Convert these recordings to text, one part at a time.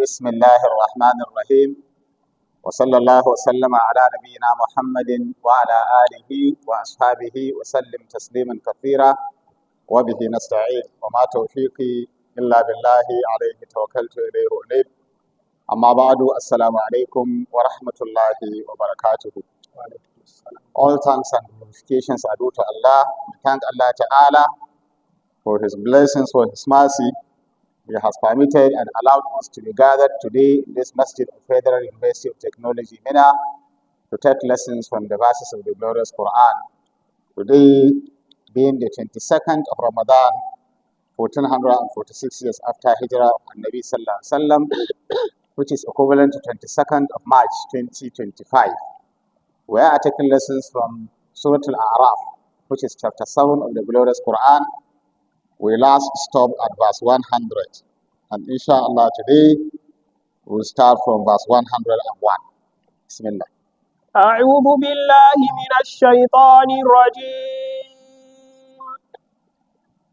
بسم الله الرحمن الرحيم وصلى الله وسلم على نبينا محمد وعلى آله وأصحابه وسلم تسليما كثيرا وبه نستعين وما توفيقي إلا بالله عليه توكلت إليه أنيب أما بعد السلام عليكم ورحمة الله وبركاته. All thanks and glorifications are due to Allah. We thank Allah Ta'ala for His blessings, for His mercy. He has permitted and allowed us to be gathered today in this Masjid of Federal University of Technology, Mina, to take lessons from the verses of the glorious Quran. Today being the 22nd of Ramadan, 1446 years after Hijrah of Nabi Sallallahu Alaihi Wasallam, which is equivalent to 22nd of March 2025. We are taking lessons from Surah Al-A'raf, which is chapter 7 of the glorious Quran. We last stopped at verse 100, and inshallah today we'll start from verse 101. Bismillah. أعوذ بالله من الشيطان الرجيم.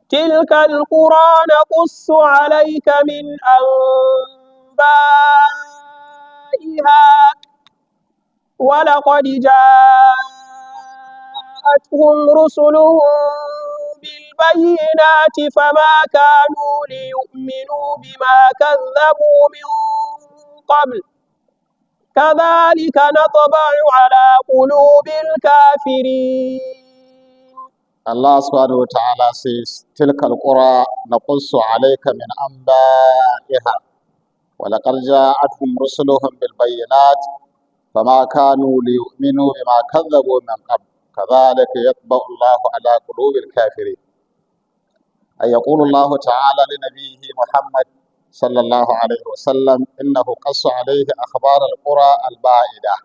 تلك القرى نقص عليك من أنبائها ولقد جاءتهم رسلهم بالبينات فما كانوا ليؤمنوا بما كذبوا من قبل كذلك نطبع على قلوب الكافرين. Allah subhanahu wa ta'ala says, تلك القرى نقص عليك من أنبائها ولقد جاءتهم رسلهم بالبينات فما كانوا ليؤمنوا بما كذبوا من قبل كذلك يطبع الله على قلوب الكافرين. أي يقول الله تعالى لنبيه محمد صلى الله عليه وسلم إنه قص عليه أخبار القرى البائدة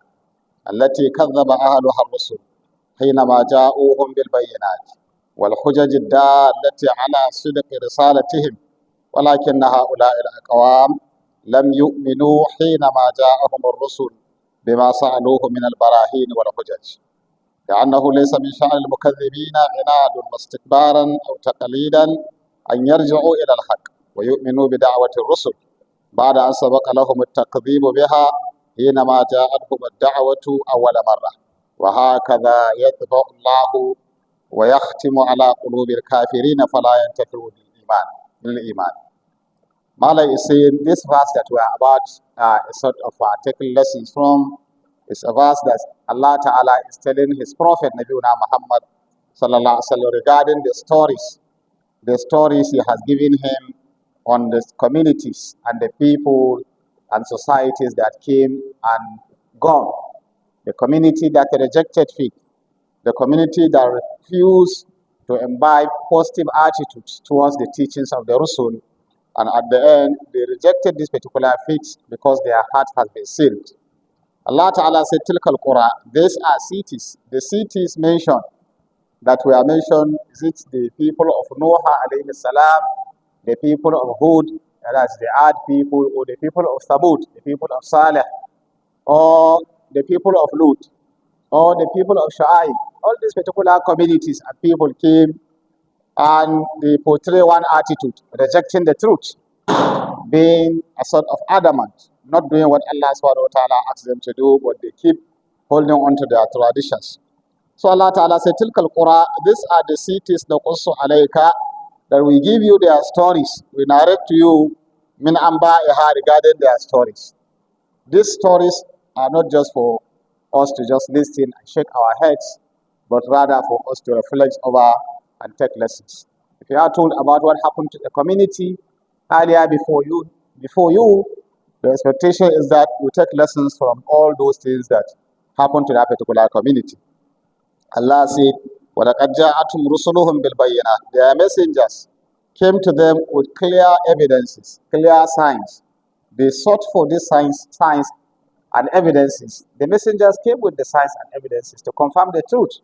التي كذب أهلها الرسل حينما جاءوهم بالبينات والحجج الدالة على صدق رسالتهم ولكن هؤلاء الأقوام لم يؤمنوا حينما جاءهم الرسل بما سألوه من البراهين والحجج، لأنه ليس من شأن المكذبين عناد واستكبارا أو تقليدا أن يرجعوا إلى الحق ويؤمنوا بدعوة الرسل بعد أن سبق لهم التكذيب بها حينما جاءتهم الدعوة أول مرة، وهكذا يطبع الله ويختم على قلوب الكافرين فلا ينتفعوا بالإيمان. Mala is saying this verse that we are about taking lessons from is a verse that Allah Ta'ala is telling His Prophet Nabiuna Muhammad Sallallahu Alaihi Wasallam regarding the stories He has given him on the communities and the people and societies that came and gone. The community that rejected faith, the community that refused to imbibe positive attitudes towards the teachings of the Rasul, and at the end they rejected this particular faith because their heart has been sealed. Allah Ta'ala said, Tilkal Qura, these are cities. The cities mentioned that were mentioned, is it the people of Noah alayhi salam, the people of Hud, that's the Ad people, or the people of Thabut, the people of Saleh, or the people of Lut, or the people of Shu'aib. All these particular communities and people came and they portray one attitude, rejecting the truth, being a sort of adamant, not doing what Allah subhanahu wa ta'ala asks them to do, but they keep holding on to their traditions. So Allah Ta'ala said, Tilkal Qura, these are the cities naqussu alayka, that we give you their stories, we narrate to you min anba'iha, regarding their stories. These stories are not just for us to just listen and shake our heads, but rather for us to reflect over and take lessons. If you are told about what happened to the community earlier before you, the expectation is that you take lessons from all those things that happened to that particular community. Allah said, وَلَقَدْ جَاءَتْهُمْ رُسُلُهُمْ بِالْبَيِّنَاتِ, their messengers came to them with clear evidences, clear signs. They sought for these signs and evidences. The messengers came with the signs and evidences to confirm the truth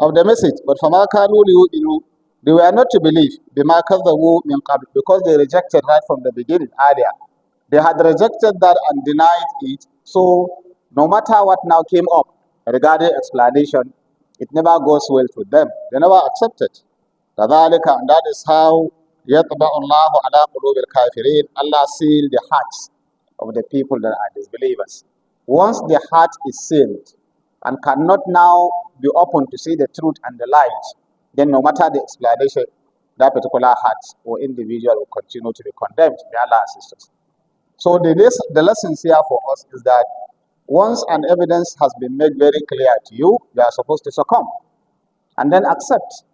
of the message. But فَمَا كَانُوا لِيُؤْمِنُوا, they were not to believe بِمَا كَذَّبُوا مِنْ قَبْلِ, because they rejected right from the beginning earlier. They had rejected that and denied it. So no matter what now came up regarding explanation, it never goes well with them. They never accept it. كَذَلِكَ, and that is how يَطْبَعُ اللَّهُ عَلَى قُلُوبِ الْكَافِرِينَ, Allah sealed the hearts of the people that are disbelievers. Once the heart is sealed and cannot now be open to see the truth and the light, then no matter the explanation, that particular heart or individual will continue to be condemned. May Allah assist us. So the lessons here for us is that once an evidence has been made very clear to you, you are supposed to succumb and then accept.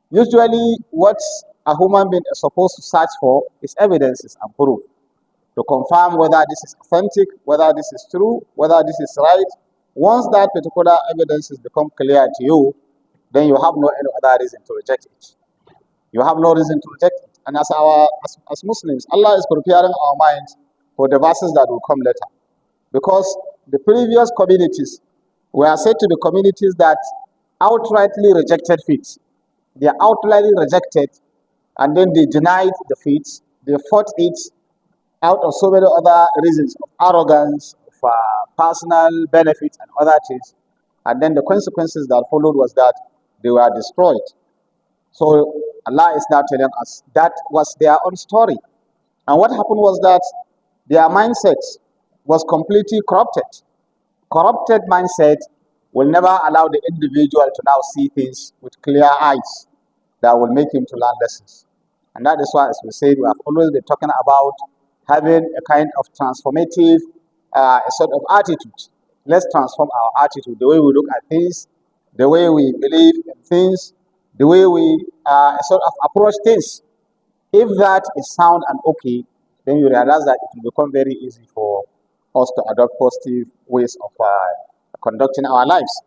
Usually, what a human being is supposed to search for is evidences and proof to confirm whether this is authentic, whether this is true, whether this is right. Once that particular evidence has become clear to you, then you have no any other reason to reject it. You have no reason to reject it. And as Muslims, Allah is preparing our minds for the verses that will come later. Because the previous communities were said to be communities that outrightly rejected faith. They outrightly rejected, and then they denied the faith. They fought it out of so many other reasons of arrogance, of personal benefit, and other things. And then the consequences that followed was that they were destroyed. So Allah is now telling us that was their own story. And what happened was that their mindset was completely corrupted. Corrupted mindset will never allow the individual to now see things with clear eyes that will make him to learn lessons. And that is why, as we said, we have always been talking about having a kind of transformative sort of attitude. Let's transform our attitude, the way we look at things, the way we believe in things, the way we sort of approach things. If that is sound and okay, then you realize that it will become very easy for us to adopt positive ways of conducting our lives.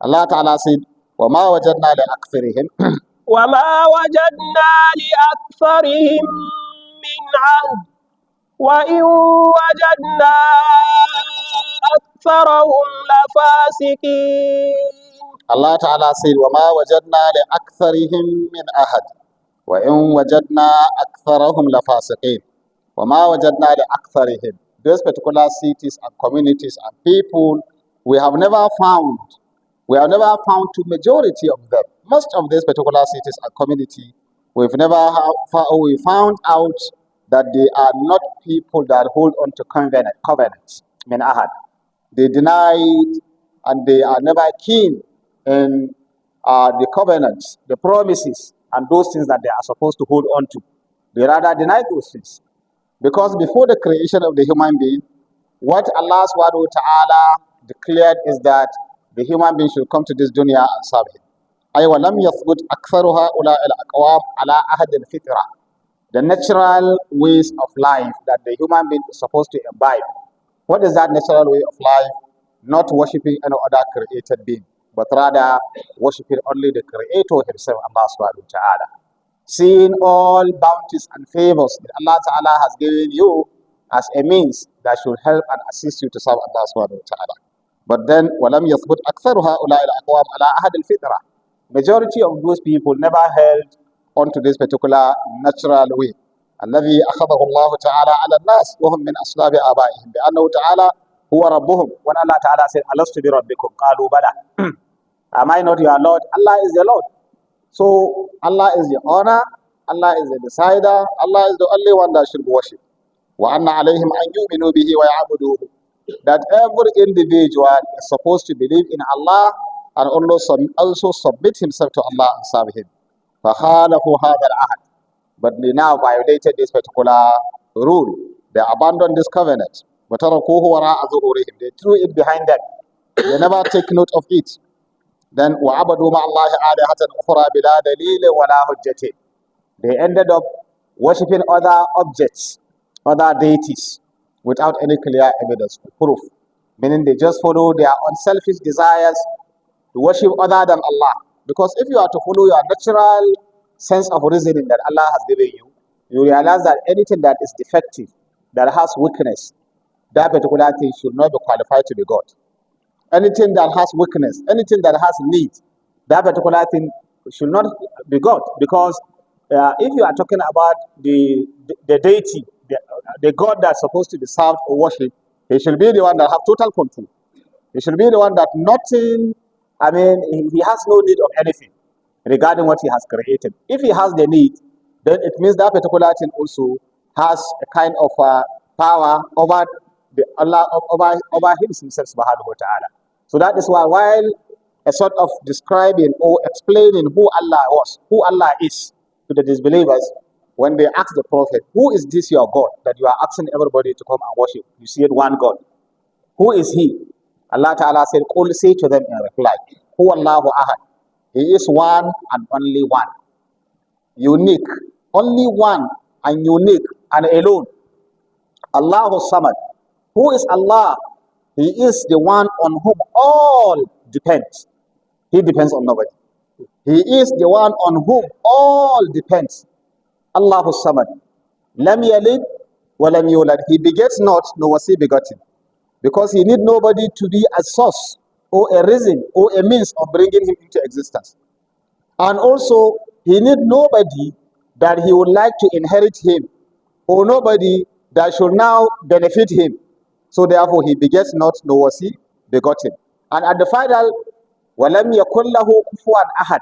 Allah Ta'ala said, وَمَا وَجَدْنَا لِأَكْثَرِهِمْ وما وجدنا لأكثرهم من عهد وإن وجدنا أكثرهم لفاسقين. Allah Ta'ala said, وَمَا وَجَدْنَا لِأَكْثَرِهِمْ مِنْ أَحَدٍ وَإِنْ وَجَدْنَا أَكْثَرَهُمْ لَفَاسِقِينَ. وَمَا وَجَدْنَا لِأَكْثَرِهِمْ. Those particular cities and communities and people, we have never found to majority of them. Most of these particular cities and community, we found out that they are not people that hold on to covenants. Min ahad. They denied and they are never keen in the covenants, the promises, and those things that they are supposed to hold on to. They rather deny those things. Because before the creation of the human being, what Allah subhanahu wa ta'ala declared is that the human being should come to this dunya and serve him. أي ولم يثبت أكثر هؤلاء الأقوام على عهد الفطرة. The natural ways of life that the human being is supposed to imbibe. What is that natural way of life? Not worshipping any other created being, but rather worshipping only the Creator himself, Allah subhanahu wa ta'ala. Seeing all bounties and favors that Allah ta'ala has given you as a means that should help and assist you to serve Allah subhanahu wa ta'ala. But then, وَلَمْ يَثْبُتْ أَكْثَرُ هَؤُلَاءِ الْأَقْوَامِ عَلَىٰ أَحَدِ الْفِطْرَةِ. Majority of those people never held onto this particular natural way. الذي أخذه الله تعالى على الناس وهم من أصلاب آبائهم بأنه تعالى هو ربهم. When Allah Ta'ala said, أَلَسْتُ بِرَبِّكُمْ قَالُوا بَلَى. Am I not your Lord? Allah is the Lord. So Allah is the honor, Allah is the decider, Allah is the only one that should be worshipped. وَأَنَّ عَلَيْهِمْ أَنْ يُؤْمِنُوا بِهِ وَيَعْبُدُوهُ. That every individual is supposed to believe in Allah and also submit himself to Allah and serve him. فَخَالَفُوا هَذَا الْعَهْدِ. But they now violated this particular rule. They abandoned this covenant. وَتَرَكُوهُ وَرَاءَ ظُهُورِهِمْ. They threw it behind them. They never take note of it. Then وَعَبَدُوا مَعَ اللَّهِ آلِهَةً أُخْرَى بِلَا دَلِيلٍ وَلَا حُجَّةٍ. They ended up worshipping other objects, other deities, without any clear evidence or proof. Meaning they just follow their own selfish desires to worship other than Allah. Because if you are to follow your natural sense of reasoning that Allah has given you, you realize that anything that is defective, that has weakness, that particular thing should not be qualified to be God. Anything that has weakness, anything that has need, that particular thing should not be God. Because if you are talking about the deity, the God that's supposed to be served or worshipped, he should be the one that has total control. He should be the one that nothing, he has no need of anything regarding what he has created. If he has the need, then it means that particular thing also has a kind of power over Allah over himself subhanahu wa ta'ala. So that is why while a sort of describing or explaining who Allah was, who Allah is to the disbelievers, when they ask the Prophet, who is this your God that you are asking everybody to come and worship? You see it one God. Who is he? Allah Ta'ala said, Qul, say to them in reply, Hu Allahu Ahad. He is one and only one. Unique. Only one and unique and alone. Allahu Samad. Who is Allah? He is the one on whom all depends. He depends on nobody. He is the one on whom all depends. Allahu Samad. Lam yalid wa lam yulad. He begets not, nor was he begotten. Because he need nobody to be a source or a reason or a means of bringing him into existence. And also, he need nobody that he would like to inherit him, or nobody that should now benefit him. So therefore, he begets not, nor was he begotten. And at the final, وَلَمْ يَكُنْ لَهُ كُفُوًا أَحَدٌ.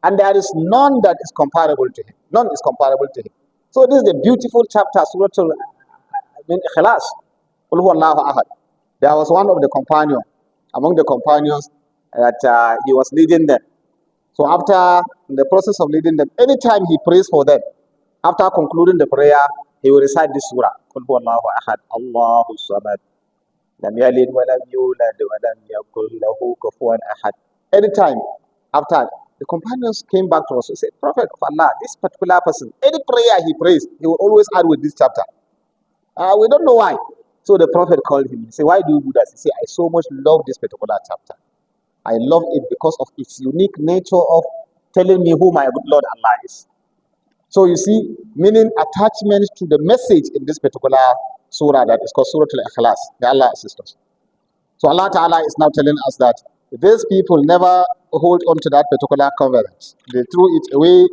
And there is none that is comparable to him. None is comparable to him. So this is the beautiful chapter, Surah Al-Ikhlas. قُلْ هُوَ اللَّهُ أَحَدٌ. There was one of the companions, among the companions, that he was leading them. So after the process of leading them, anytime he prays for them, after concluding the prayer, he will recite this surah. قُلْ هُوَ اللَّهُ أَحَدٌ اللَّهُ الصَّمَدُ لَمْ يَلِدْ وَلَمْ يُولَدْ وَلَمْ يَكُنْ لَهُ كُفُوًا أَحَدٌ. Anytime after, the companions came back to us and said, Prophet of Allah, this particular person, any prayer he prays, he will always add with this chapter. We don't know why. So the Prophet called him. He said, why do you do that? He said, I so much love this particular chapter. I love it because of its unique nature of telling me who my good Lord Allah is. So you see, meaning attachment to the message in this particular surah that is called Surah Al-Ikhlas. May Allah assist us. So Allah Ta'ala is now telling us that these people never hold on to that particular covenant. They threw it away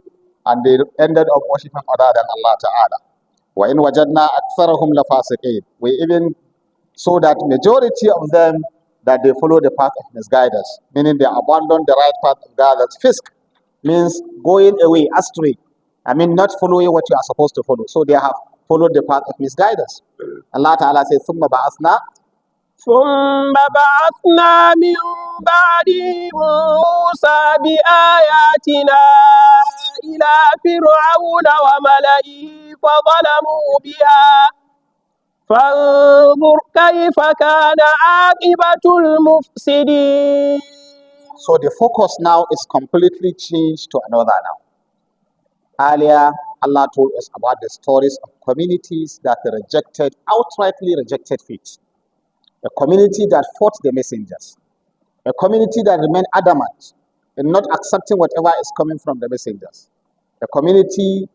and they ended up worshiping other than Allah Ta'ala. وَإِنْ وَجَدْنَا أَكْثَرَهُمْ لَفَاسِقِينَ. We even saw that majority of them that they follow the path of misguidance, meaning they abandon the right path of God. That's fisk, means going away, astray. I mean, not following what you are supposed to follow. So they have followed the path of misguidance. Allah Ta'ala says, ثُمَّ بَعَثْنَا ثم بعثنا من بعد موسى بآياتنا إلى فرعون وملئه فظلموا بها فانظر كيف كان عاقبة المفسدين. So the focus now is completely changed to another now. Earlier, Allah told us about the stories of communities that outrightly rejected faith. A community that fought the messengers. A community that remained adamant in not accepting whatever is coming from the messengers. A community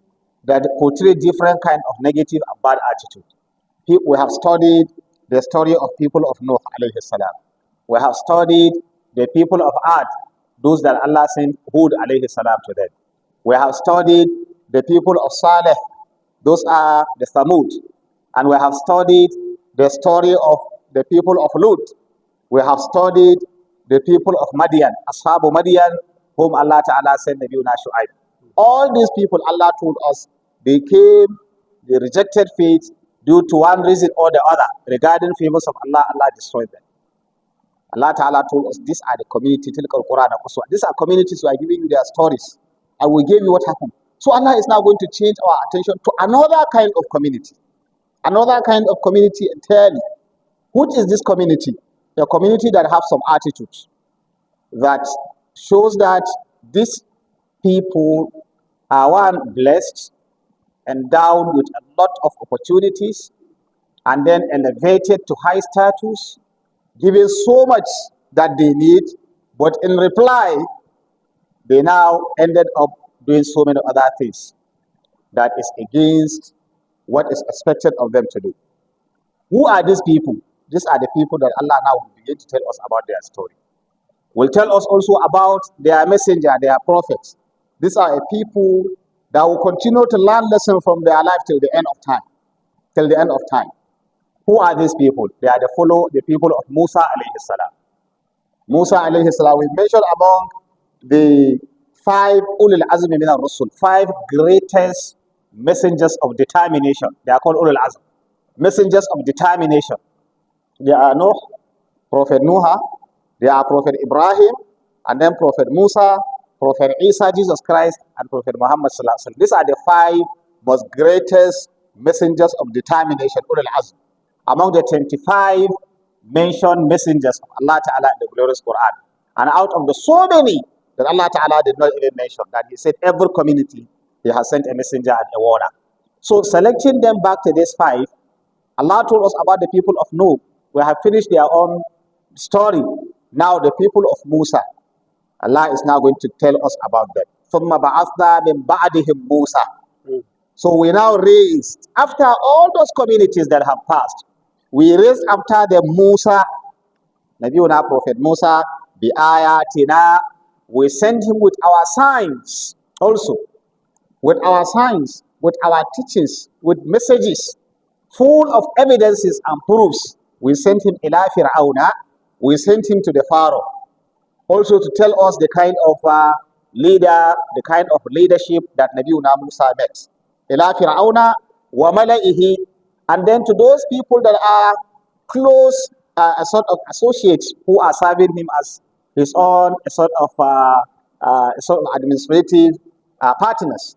that portrayed different kind of negative and bad attitude. We have studied the story of people of Nuh alayhi salam. We have studied the people of Ad, those that Allah sent Hud alayhi salam to them. We have studied the people of Saleh, those are the Thamud. And we have studied the story of the people of Lut. We have studied the people of Madian, Ashabu Madian, whom Allah Ta'ala sent Nabiuna Shu'aib. All these people, Allah told us, they rejected faith due to one reason or the other. Regarding favors of Allah, Allah destroyed them. Allah Ta'ala told us, these are the community, these are communities who are giving you their stories. And we gave you what happened. So Allah is now going to change our attention to another kind of community. Another kind of community entirely. Which is this community? A community that have some attitudes that shows that these people are one blessed, endowed with a lot of opportunities, and then elevated to high status, given so much that they need, but in reply, they now ended up doing so many other things that is against what is expected of them to do. Who are these people? These are the people that Allah now will begin to tell us about their story. Will tell us also about their messenger, their prophets. These are a people that will continue to learn lessons from their life till the end of time. Till the end of time. Who are these people? They are the people of Musa alayhi salam. Musa alayhi salam, we mentioned among the 5 ulul azmi min ar-rusul, 5 greatest messengers of determination. They are called ulul azm. Messengers of determination. There are Nuh, Prophet Noah, there are Prophet Ibrahim, and then Prophet Musa, Prophet Isa, Jesus Christ, and Prophet Muhammad Sallallahu Alaihi Wasallam. These are the five most greatest messengers of determination, Ulul Azm, among the 25 mentioned messengers of Allah Ta'ala in the glorious Quran. And out of the so many that Allah Ta'ala did not even mention, that He said every community He has sent a messenger and a warner. So selecting them back to these five, Allah told us about the people of Nuh. We have finished their own story. Now the people of Musa, Allah is now going to tell us about them. ثُمَّ بَعَثْنَا مِن بَعْدِهِمْ مُوسَى. So we now raised, after all those communities that have passed, we raised after them Musa, Nabiuna Prophet Musa, بِآيَاتِنَا. We sent him with our signs also, with our signs, with our teachings, with messages, full of evidences and proofs. We sent him ila Fir'auna, we sent him to the Pharaoh, also to tell us the kind of leader, the kind of leadership that Nabiuna Musa met. Ila Fir'auna wa mala'ihi, and then to those people that are close, a sort of associates who are serving him as his own, a sort of administrative partners.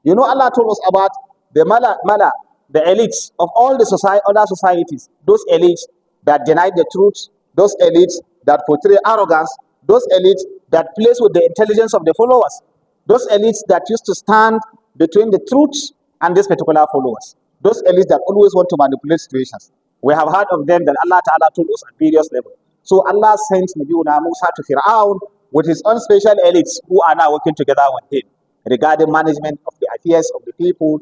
You know, Allah told us about the mala, the elites of all the other societies, those elites that deny the truth, those elites that portray arrogance, those elites that plays with the intelligence of the followers, those elites that used to stand between the truth and these particular followers, those elites that always want to manipulate situations. We have heard of them that Allah Ta'ala told us at various levels. So Allah sent Nabiuna Musa to Fir'aun with his own special elites who are now working together with him regarding management of the affairs of the people,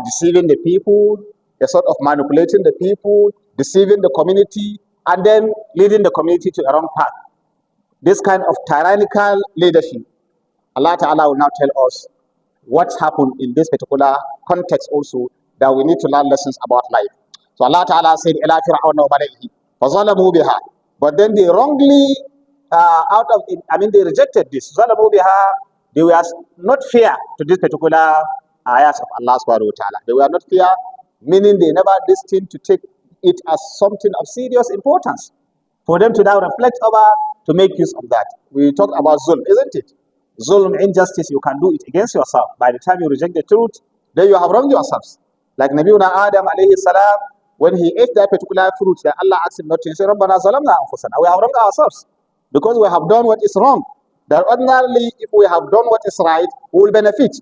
deceiving the people, a sort of manipulating the people, deceiving the community, and then leading the community to a wrong path. This kind of tyrannical leadership, Allah Ta'ala will now tell us what happened in this particular context also, that we need to learn lessons about life. So Allah Ta'ala said, إِلَى فِرْعَوْنَ وَمَلَئِهِ فَظَلَمُوا بِهَا. But then they wrongly, they rejected this. ظَلَمُوا بِهَا. They were not fair to this particular ayahs of Allah subhanahu wa ta'ala. They were not fair, meaning they never listened to take it as something of serious importance. For them to now reflect over, to make use of that. We talked about zulm, isn't it? Zulm, injustice, you can do it against yourself. By the time you reject the truth, then you have wronged yourselves. Like Nabiuna Adam alayhi salam, when he ate that particular fruit that Allah asked him not to, he said, رَبَّنَا ظَلَمْنَا أَنفُسَنَا. We have wronged ourselves because we have done what is wrong. That ordinarily, if we have done what is right, we will benefit.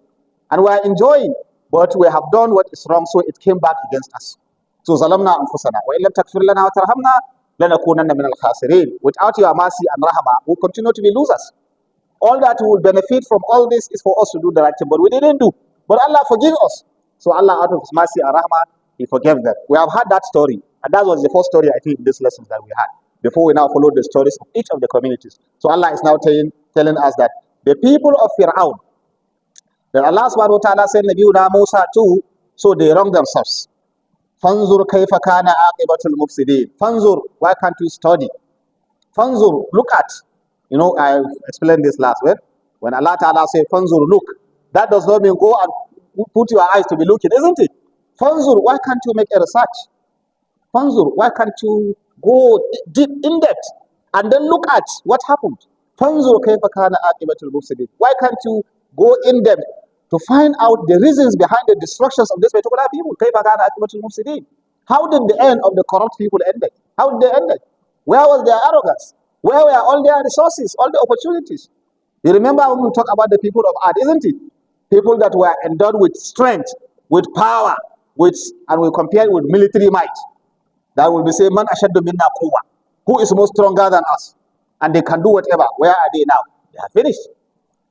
And we are enjoying. But we have done what is wrong, so it came back against us. So, ظَلَمْنَا أَنفُسَنَا وَإِن لَمْ تَغْفِرْ لَنَا وَتَرْحَمْنَا لَنَكُونَنَّ مِنَ الْخَاسِرِينَ. Without your mercy and rahmah, we will continue to be losers. All that we will benefit from all this is for us to do the right thing, but we didn't do. But Allah forgive us. So Allah, out of His mercy and rahmah, He forgave them. We have had that story. And that was the first story, I think, in these lessons that we had. Before we now follow the stories of each of the communities. So Allah is now telling us that the people of Fir'aun, that Allah subhanahu wa ta'ala sent Nabiuna Musa to, so they wrong themselves. Fanzur kayfa kana aqibatul mufsidin. Fanzur, why can't you study? Fanzur, look at. You know, I explained this last week. When Allah Ta'ala says, Fanzur, look. That does not mean go and put your eyes to be looking, isn't it? Fanzur, why can't you make a research? Fanzur, why can't you go deep in depth and then look at what happened? Fanzur kayfa kana aqibatul mufsidin. Why can't you go in depth to find out the reasons behind the destructions of this particular people? Kayfa kana aqibatul mufsidin. How did the end of the corrupt people end? How did they end? Where was their arrogance? Where were all their resources, all the opportunities? You remember when we talk about the people of art, isn't it? People that were endowed with strength, with power, and we compare it with military might. That will be saying, Man ashaddu minna quwwa. Who is more stronger than us? And they can do whatever. Where are they now? They are finished.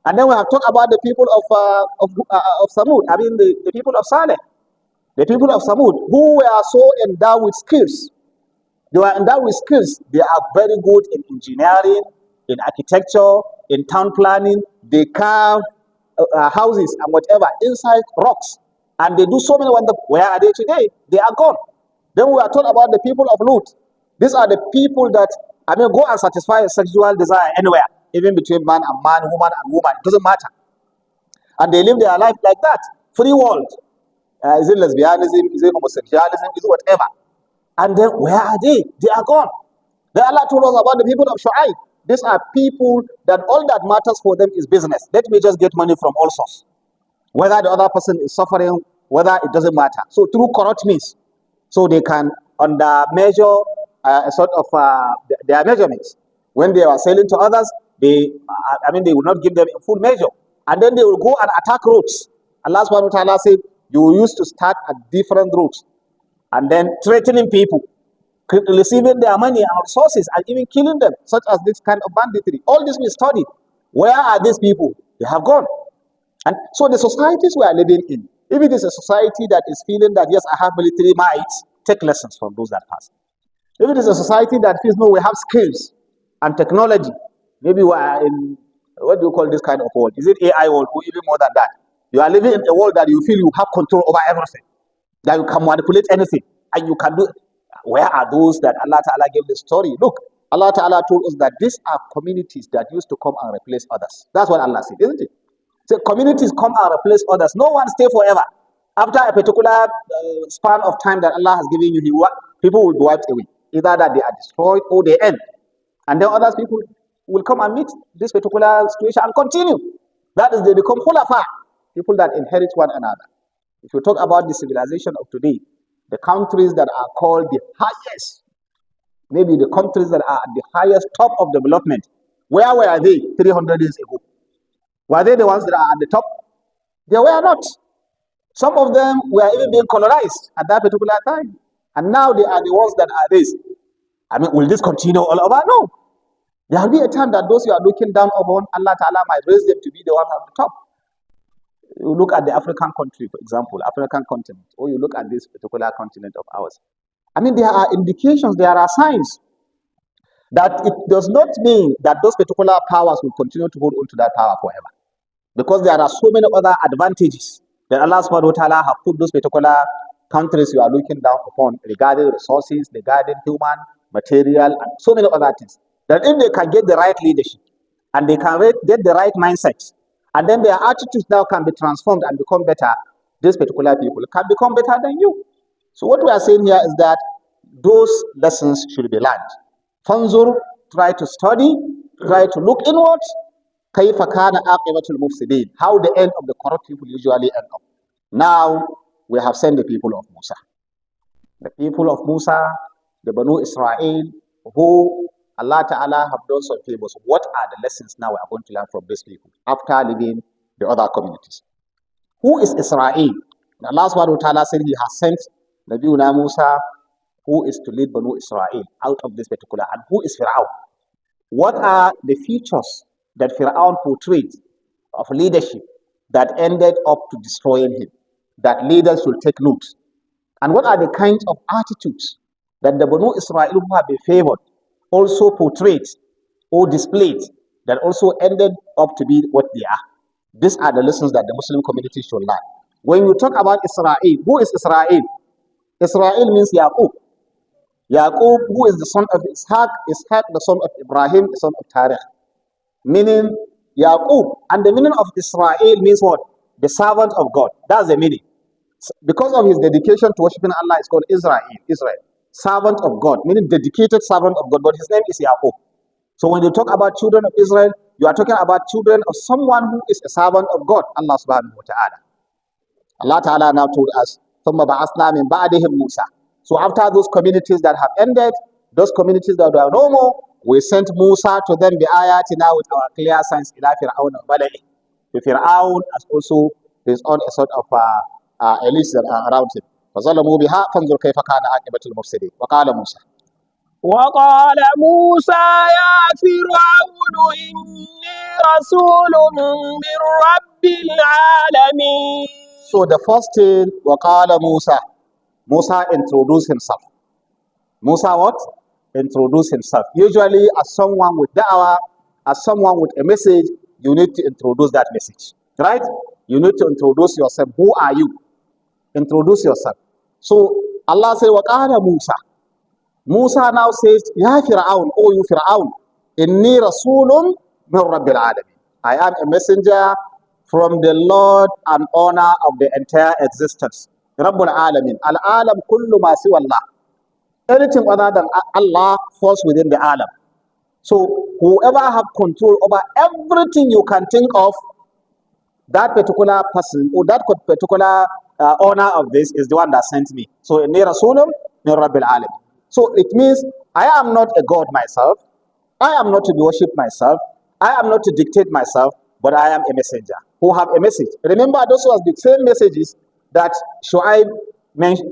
And then we have talked about the people of Samud. I mean, the people of Saleh. The people of Samud, who were so endowed with skills. They were endowed with skills. They are very good in engineering, in architecture, in town planning. They carve houses and whatever inside rocks. And they do so many wonders. Where are they today? They are gone. Then we are talking about the people of Lut. These are the people that, go and satisfy a sexual desire anywhere, even between man and man, woman and woman. It doesn't matter. And they live their life like that. Free world. Is it lesbianism? Is it homosexualism? Is it whatever? And then where are they? They are gone. Then Allah told us about the people of Shu'aib. These are people that all that matters for them is business. Let me just get money from all sources. Whether the other person is suffering, whether it doesn't matter. So through corrupt means, so they can under measure a sort of their measurements. When they are selling to others, they will not give them a full measure, and then they will go and attack roads. Allah subhanahu wa ta'ala said, you used to start at different routes, and then threatening people, receiving their money and resources, and even killing them, such as this kind of banditry. All this we studied. Where are these people? They have gone. And so the societies we are living in, if it is a society that is feeling that, yes, I have military might, take lessons from those that pass. If it is a society that feels, no, we have skills and technology, maybe we are in, what do you call this kind of world? Is it AI world or even more than that? You are living in a world that you feel you have control over everything, that you can manipulate anything, and you can do. Where are those that Allah Ta'ala gave the story? Look, Allah Ta'ala told us that these are communities that used to come and replace others. That's what Allah said, isn't it? So communities come and replace others. No one stay forever. After a particular span of time that Allah has given you, people will be wiped away. Either that they are destroyed or they end. And then other people will come and meet this particular situation and continue. That is, they become khulafa, people that inherit one another. If you talk about the civilization of today, the countries that are called the highest, maybe the countries that are at the highest top of development, where were they 300 years ago? Were they the ones that are at the top? They were not. Some of them were even being colonized at that particular time. And now they are the ones that are this. I mean, will this continue all over? No. There will be a time that those you are looking down upon, Allah Ta'ala might raise them to be the ones at the top. You look at the African country, for example, African continent, or you look at this particular continent of ours. I mean, there are indications, there are signs that it does not mean that those particular powers will continue to hold on to that power forever. Because there are so many other advantages that Allah subhanahu wa ta'ala have put those particular countries you are looking down upon regarding resources, regarding human, material, and so many other things. That if they can get the right leadership and they can get the right mindset, and then their attitudes now can be transformed and become better, these particular people can become better than you. So what we are saying here is that those lessons should be learned. Fanzur, try to study, try to look inwards. كيف كان عاقبة المفسدين, how the end of the corrupt people usually end up. Now we have sent the people of Musa. The people of Musa, the Banu Israel, who Allah Ta'ala have done some favors. What are the lessons now we are going to learn from these people after leaving the other communities? Who is Israel? Allah Subhanahu wa Ta'ala said He has sent Nabiuna Musa, who is to lead Banu Israel out of this particular, and who is Fir'aun? What are the features that Fir'aun portrayed of leadership that ended up to destroying him, that leaders should take note? And what are the kinds of attitudes that the Banu Israel who have been favored also portrayed or displayed that also ended up to be what they are? These are the lessons that the Muslim community should learn. When you talk about Israel, who is Israel? Israel means Yaqub. Yaqub, who is the son of Ishaq, Ishaq the son of Ibrahim, the son of Tariq. Meaning Yaqub, and the meaning of Israel means what? The servant of God. That's the meaning. Because of his dedication to worshiping Allah, it's called Israel. Servant of God, meaning dedicated servant of God, but his name is Yaqub. So when you talk about children of Israel, you are talking about children of someone who is a servant of God, Allah subhanahu wa ta'ala. Allah ta'ala now told us, ثُمَّ بَعَثْنَا مِن بَعْدِهِمْ مُوسَى. So after those communities that have ended, those communities that are no more, we sent Musa to them بِآيَاتِنَا with our clear signs إِلَى فِرْعَوْنَ وَمَلَئِهِ. The Fir'aun has also his own a sort of a list that are around him. فَظَلَمُوا بِهَا فَانْظُرْ كَيْفَ كَانَ عَاقِبَةُ الْمُفْسِدِينَ. وَقَالَ موسى وقال موسى يا فرعون إني رسول من رب العالمين. So the first thing, وَقَالَ Musa, Musa introduced himself. Musa what? Introduce himself. Usually as someone with da'wah, as someone with a message, you need to introduce that message. Right? You need to introduce yourself. Who are you? Introduce yourself. So Allah said, وَقَالَ Musa. Musa now says, Ya Fir'aun, O you Fir'aun, inni rasulun min Rabbil Alamin. I am a messenger from the Lord and owner of the entire existence. Rabbul Alamin. Al-alam kullu ma siwa Allah. Anything other than Allah falls within the alam. So whoever have control over everything you can think of, that particular person or that particular owner of this is the one that sent me. So inni rasulun min rabbil alamin. So it means I am not a god myself. I am not to be worshipped myself. I am not to dictate myself, but I am a messenger who have a message. Remember, those was the same messages that Shu'aib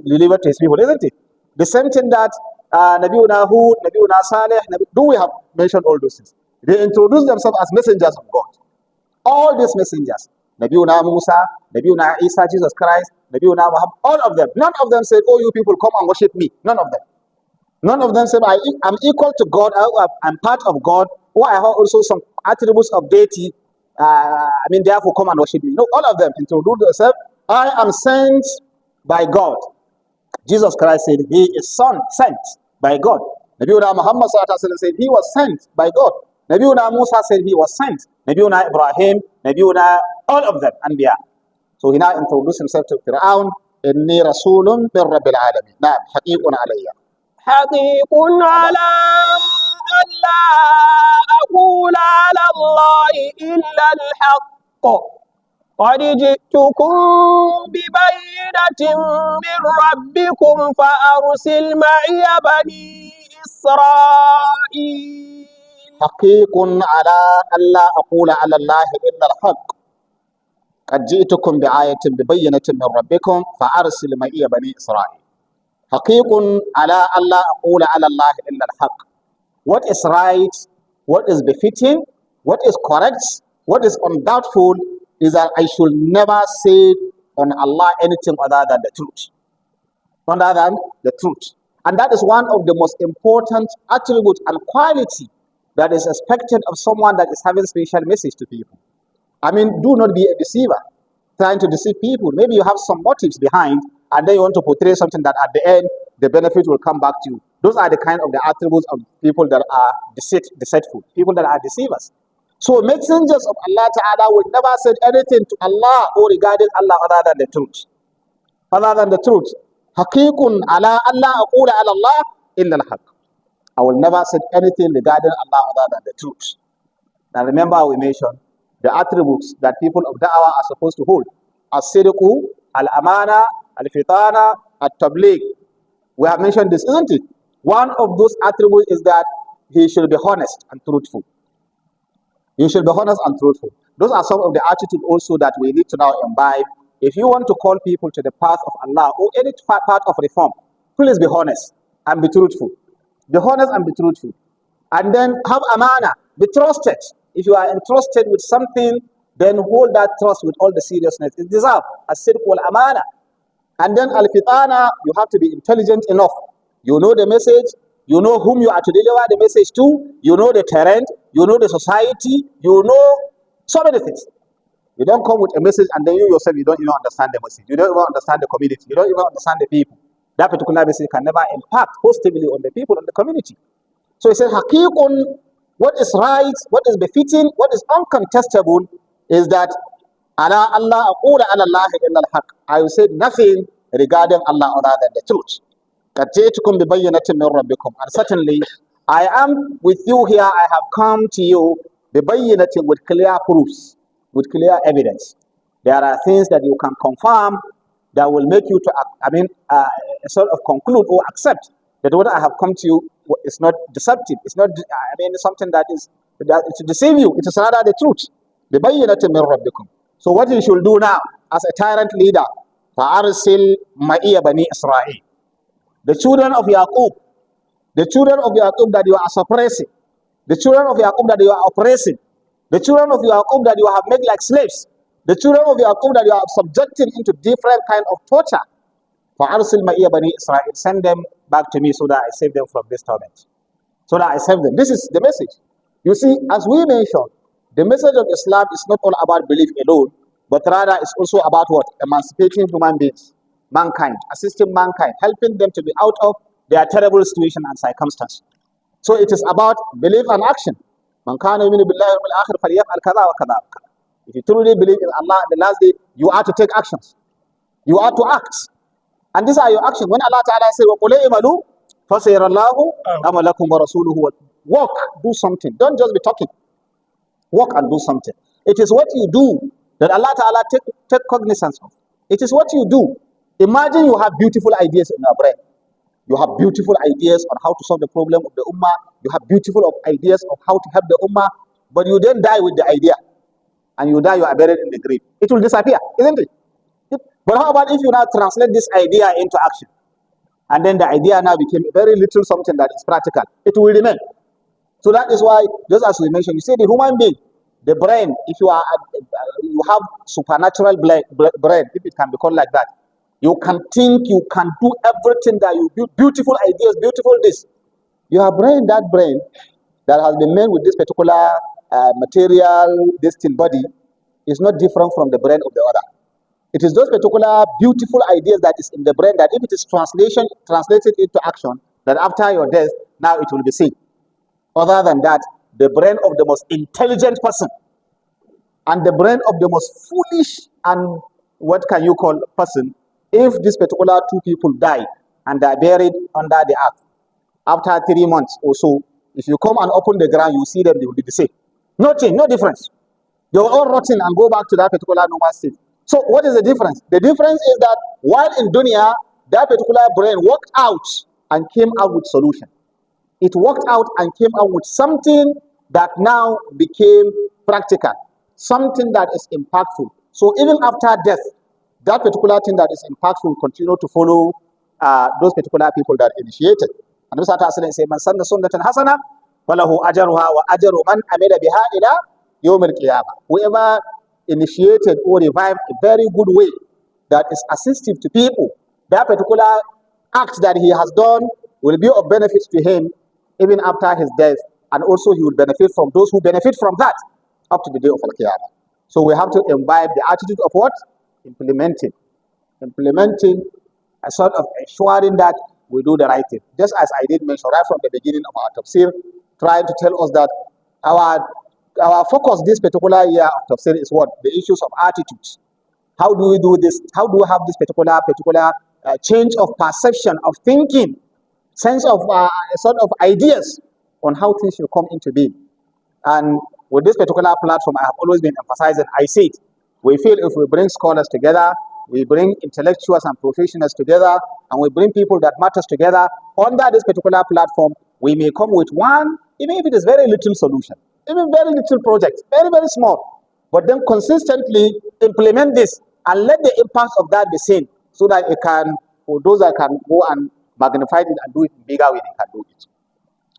delivered to his people, isn't it? The same thing that Nabiuna Hud, Nabiuna Saleh, do we have mentioned all those things? They introduce themselves as messengers of God. All these messengers, Nabiuna Musa, Nabiuna Isa, Jesus Christ, Nabiuna Muhammad, all of them. None of them said, oh, you people come and worship me. None of them. None of them said, I'm equal to God, I'm part of God, or I have also some attributes of deity. Therefore come and worship me. No, all of them introduced themselves. I am sent by God. Jesus Christ said he is sent by God. Nabiuna Muhammad said he was sent by God. Nabiuna Musa said he was sent. Nabiuna Ibrahim, Nabiuna, all of them, Anbiya. So he now introduced himself to Fir'aun. Inni rasulun min rabbil alamin. Naam, haqiqun alayya. حقيق على أن لا أقول على الله إلا الحق قد جئتكم ببينة من ربكم فأرسل معي بني إسرائيل حقيق على أن لا أقول على الله إلا الحق قد جئتكم ببينة من ربكم فأرسل معي بني إسرائيل حقيق على أن لا أقول على الله إلا الحق. What is right, what is befitting, what is correct, what is undoubtful is that I should never say on Allah anything other than the truth. Other than the truth. And that is one of the most important attributes and quality that is expected of someone that is having special message to people. Do not be a deceiver, trying to deceive people. Maybe you have some motives behind, and then you want to portray something that at the end, the benefit will come back to you. Those are the kind of the attributes of people that are deceitful, people that are deceivers. So messengers of Allah Ta'ala will never say anything to Allah or regarding Allah other than the truth. Other than the truth. Haqiqun ala Allah aqula ala Allah illa al-haq. I will never say anything regarding Allah other than the truth. Now remember we mentioned the attributes that people of da'wah are supposed to hold. As-sidqu, al-amana, al-fitana, at-tabligh. We have mentioned this, isn't it? One of those attributes is that he should be honest and truthful. You should be honest and truthful. Those are some of the attitudes also that we need to now imbibe. If you want to call people to the path of Allah or any part of reform, please be honest and be truthful. Be honest and be truthful. And then have amana, be trusted. If you are entrusted with something, then hold that trust with all the seriousness it deserves. As-sidq wal amana. And then al-fitana, you have to be intelligent enough. You know the message, you know whom you are to deliver the message to, you know the terrain, you know the society, you know so many things. You don't come with a message and then you yourself, you don't even understand the message. You don't even understand the community. You don't even understand the people. That particular message can never impact positively on the people, on the community. So he said, Haqiqun, what is right, what is befitting, what is uncontestable is that ala Allah aqula ala Allah illa al-haq. I will say nothing regarding Allah other than the truth. And certainly, I am with you here, I have come to you with clear proofs, with clear evidence. There are things that you can confirm that will make you to, sort of conclude or accept that what I have come to you is not deceptive. It's not, something that is to deceive you. It is rather the truth. So what you should do now, as a tyrant leader, فَأَرْسِلْ مَئِيَ بَنِي إِسْرَائِيلِ. The children of Yaqub that you are suppressing, the children of Yaqub that you are oppressing, the children of Yaqub that you have made like slaves, the children of Yaqub that you are subjecting into different kind of torture. فَأَرْسِلْ مَئِيَ بَنِي إِسْرَائِيلِ. Send them back to me so that I save them from this torment. So that I save them. This is the message. You see, as we mentioned, the message of Islam is not all about belief alone, but rather it's also about what? Emancipating human beings, mankind, assisting mankind, helping them to be out of their terrible situation and circumstance. So it is about belief and action. If you truly believe in Allah and the last day, you are to take actions. You are to act. And these are your actions. When Allah Ta'ala says, وَقُلِ إِمَلُوا فَسَيَرَ اللَّهُ عَمَلَكُمْ وَرَسُولُهُ. Work, do something. Don't just be talking. Work and do something. It is what you do that Allah Ta'ala take cognizance of. It is what you do. Imagine you have beautiful ideas in your brain. You have beautiful ideas on how to solve the problem of the ummah. You have beautiful ideas of how to help the ummah. But you then die with the idea. And you die, you are buried in the grave. It will disappear, isn't it? But how about if you now translate this idea into action? And then the idea now became very little something that is practical. It will remain. So that is why, just as we mentioned, you see the human being, the brain, if you have supernatural brain, if it can be called like that, you can think, you can do everything that you build, beautiful ideas, beautiful this. Your brain, that brain that has been made with this particular material, this body, is not different from the brain of the other. It is those particular beautiful ideas that is in the brain that if it is translated into action, that after your death, now it will be seen. Other than that, the brain of the most intelligent person and the brain of the most foolish and what can you call person, if this particular two people die and they are buried under the earth, after 3 months or so, if you come and open the ground, you see them, they will be the same. Nothing, no difference. They will all rot in and go back to that particular normal state. So what is the difference? The difference is that while in dunya, that particular brain worked out and came out with solution. It worked out and came out with something that now became practical, something that is impactful. So even after death, that particular thing that is impactful will continue to follow those particular people that initiated. And this Prophet says, "Man sanna sunnatan hasana, falahu ajruha wa ajru man amila biha ila yawm al-qiyamah." Whoever initiated or revived a very good way that is assistive to people, that particular act that he has done will be of benefit to him even after his death, and also he will benefit from those who benefit from that up to the day of Al-Qiyamah. So we have to imbibe the attitude of what? Implementing a sort of ensuring that we do the right thing. Just as I did mention right from the beginning of our Tafsir, trying to tell us that our focus this particular year of Tafsir is what? The issues of attitudes. How do we do this? How do we have this particular change of perception, of thinking, sense of sort of ideas on how things should come into being? And with this particular platform, I have always been emphasizing, I say it, we feel if we bring scholars together, we bring intellectuals and professionals together, and we bring people that matters together under this particular platform, we may come with one, even if it is very little solution, even very little project, very, very small, but then consistently implement this and let the impact of that be seen so that it can, for those that can go and magnify it and do it in bigger way, they can do it.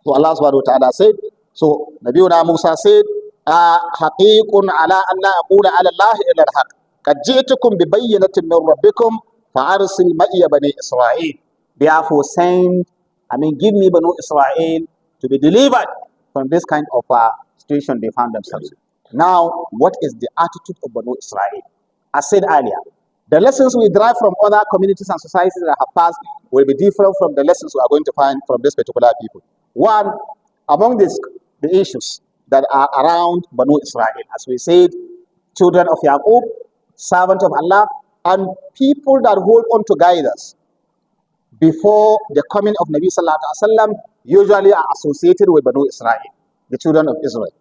So Allah subhanahu wa ta'ala said, so Nabiuna Musa said, حقيق على أن لا أقول على الله إلا الحق قد جئتكم ببينة من ربكم فأرسل معي بني إسرائيل. Therefore send, give me Banu Israel to be delivered from this kind of situation they found themselves in. Now, what is the attitude of Banu Israel? As said earlier, the lessons we derive from other communities and societies that have passed will be different from the lessons we are going to find from this particular people. One, among the issues that are around Banu Israel, as we said, children of Yaqub, servant of Allah, and people that hold on to guidance before the coming of Nabi Sallallahu Alaihi Wasallam usually are associated with Banu Israel, the children of Israel.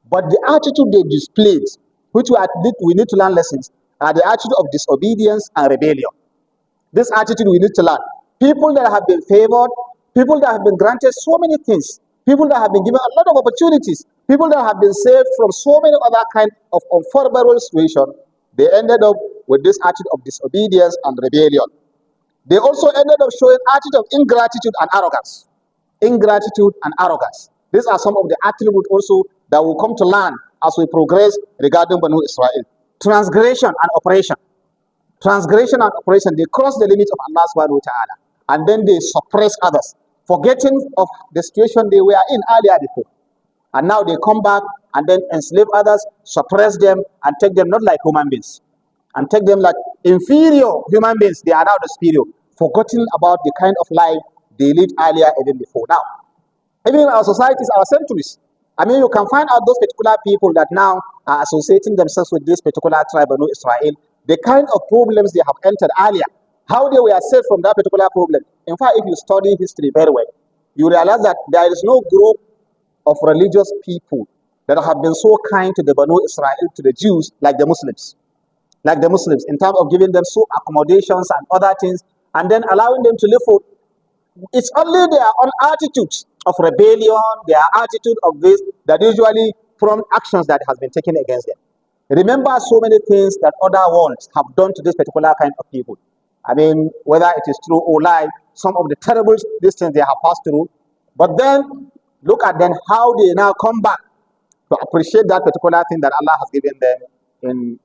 But the attitude they displayed, which we need to learn lessons, are the attitude of disobedience and rebellion. This attitude we need to learn. People that have been favored, people that have been granted so many things, people that have been given a lot of opportunities, people that have been saved from so many other kinds of unfavorable situations, they ended up with this attitude of disobedience and rebellion. They also ended up showing attitude of ingratitude and arrogance. Ingratitude and arrogance. These are some of the attributes also that will come to learn as we progress regarding Banu Israel. Transgression and oppression. Transgression and oppression, they cross the limits of Allah subhanahu wa ta'ala. And then they suppress others, forgetting of the situation they were in earlier before. And now they come back and then enslave others, suppress them, and take them not like human beings. And take them like inferior human beings. They are now the superior, forgetting about the kind of life they lived earlier even before. Now, even in our societies, our centuries, you can find out those particular people that now are associating themselves with this particular tribe, Banu Israel, the kind of problems they have entered earlier, how they were saved from that particular problem. In fact, if you study history very well, you realize that there is no group of religious people that have been so kind to the Banu Israel, to the Jews, like the Muslims. Like the Muslims, in terms of giving them so accommodations and other things, and then allowing them to live for. It's only their own attitudes of rebellion, their attitude of this, that usually prompt actions that has been taken against them. Remember so many things that other worlds have done to this particular kind of people. I mean, whether it is true or lie, some of the terrible things they have passed through. But then, look at them, how they now come back to appreciate that particular thing that Allah has given them in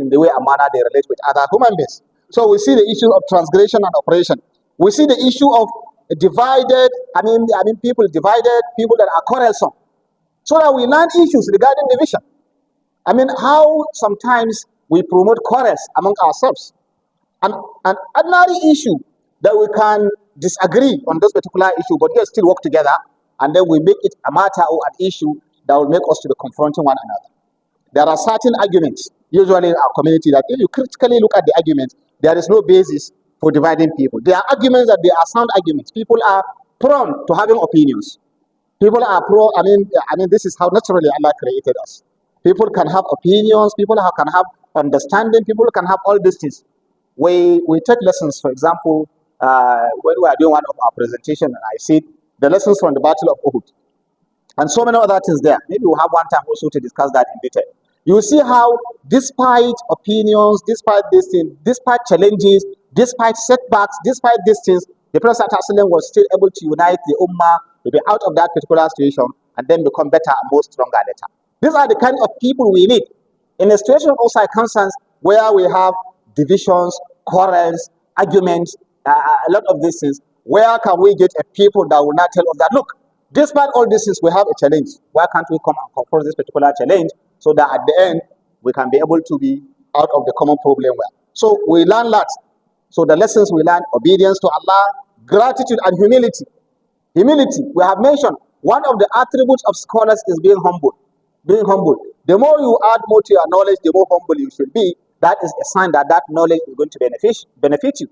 the way and manner they relate with other human beings. So we see the issue of transgression and oppression. We see the issue of divided, people divided, people that are quarrelsome. So that we learn issues regarding division. How sometimes we promote quarrels among ourselves. An ordinary issue that we can disagree on this particular issue, but yet still work together, and then we make it a matter or an issue that will make us to be confronting one another. There are certain arguments, usually in our community, that if you critically look at the arguments, there is no basis for dividing people. There are arguments that they are sound arguments. People are prone to having opinions. People are this is how naturally Allah created us. People can have opinions, people can have understanding, people can have all these things. We take lessons, for example, when we are doing one of our presentation, and I see the lessons from the Battle of Uhud. And so many other things there. Maybe we'll have one time also to discuss that in detail. You see how, despite opinions, despite these things, despite challenges, despite setbacks, despite these things, the Prophet ﷺ was still able to unite the Ummah, to be out of that particular situation, and then become better and more stronger later. These are the kind of people we need. In a situation of circumstance where we have divisions, quarrels, arguments, a lot of these things, where can we get a people that will not tell us that, look, despite all these things, we have a challenge. Why can't we come and confront this particular challenge so that at the end, we can be able to be out of the common problem? So we learn lots. So the lessons we learn: obedience to Allah, gratitude and humility. Humility, we have mentioned, one of the attributes of scholars is being humble. Being humble. The more you add more to your knowledge, the more humble you should be. That is a sign that that knowledge is going to benefit you.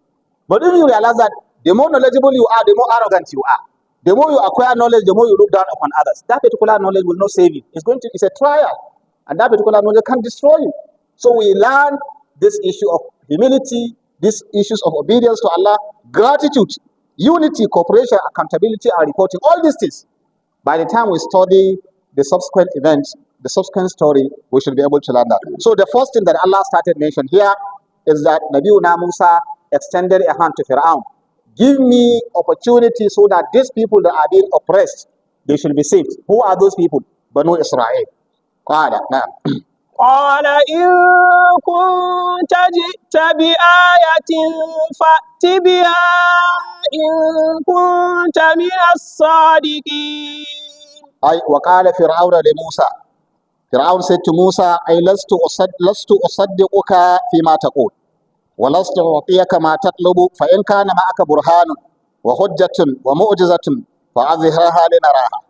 But if you realize that the more knowledgeable you are, the more arrogant you are. The more you acquire knowledge, the more you look down upon others. That particular knowledge will not save you. It's a trial. And that particular knowledge can destroy you. So we learn this issue of humility, these issues of obedience to Allah, gratitude, unity, cooperation, accountability, and reporting. All these things. By the time we study the subsequent events, the subsequent story, we should be able to learn that. So the first thing that Allah started mentioning here is that Nabiuna Musa extended a hand to Fir'aun. Give me opportunity so that these people that are being oppressed, they should be saved. Who are those people? Banu Israel. قال إن كنت جئت بآية فأت بها إن كنت من الصادقين. وقال فرعون لموسى. Fir'aun said to Musa, لست أصدقك فيما تقول ولست أعطيك ما تطلب فإن كان معك برهان وحجة ومعجزة فأظهرها لنراها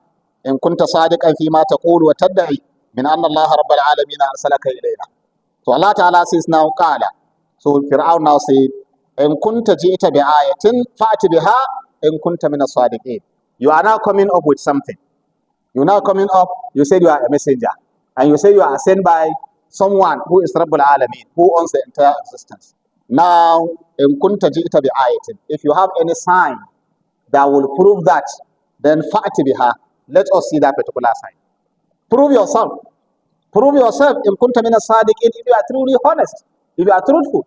إن كنت صادقا فيما تقول وتدعي من أن الله رب العالمين أرسلك إلينا. So Allah Ta'ala says now, قال. So Fir'aun now said, إن كنت جئت بآية فأت بها إن كنت من الصادقين. You are now coming up with something. You now coming up, you said you are a messenger. And you say you are sent by someone who is Rabbul Alameen, who owns the entire existence. Now, if you have any sign that will prove that, then fa'ati biha, let us see that particular sign. Prove yourself. Prove yourself in kunta min as-sadiqin, if you are truly honest, if you are truthful.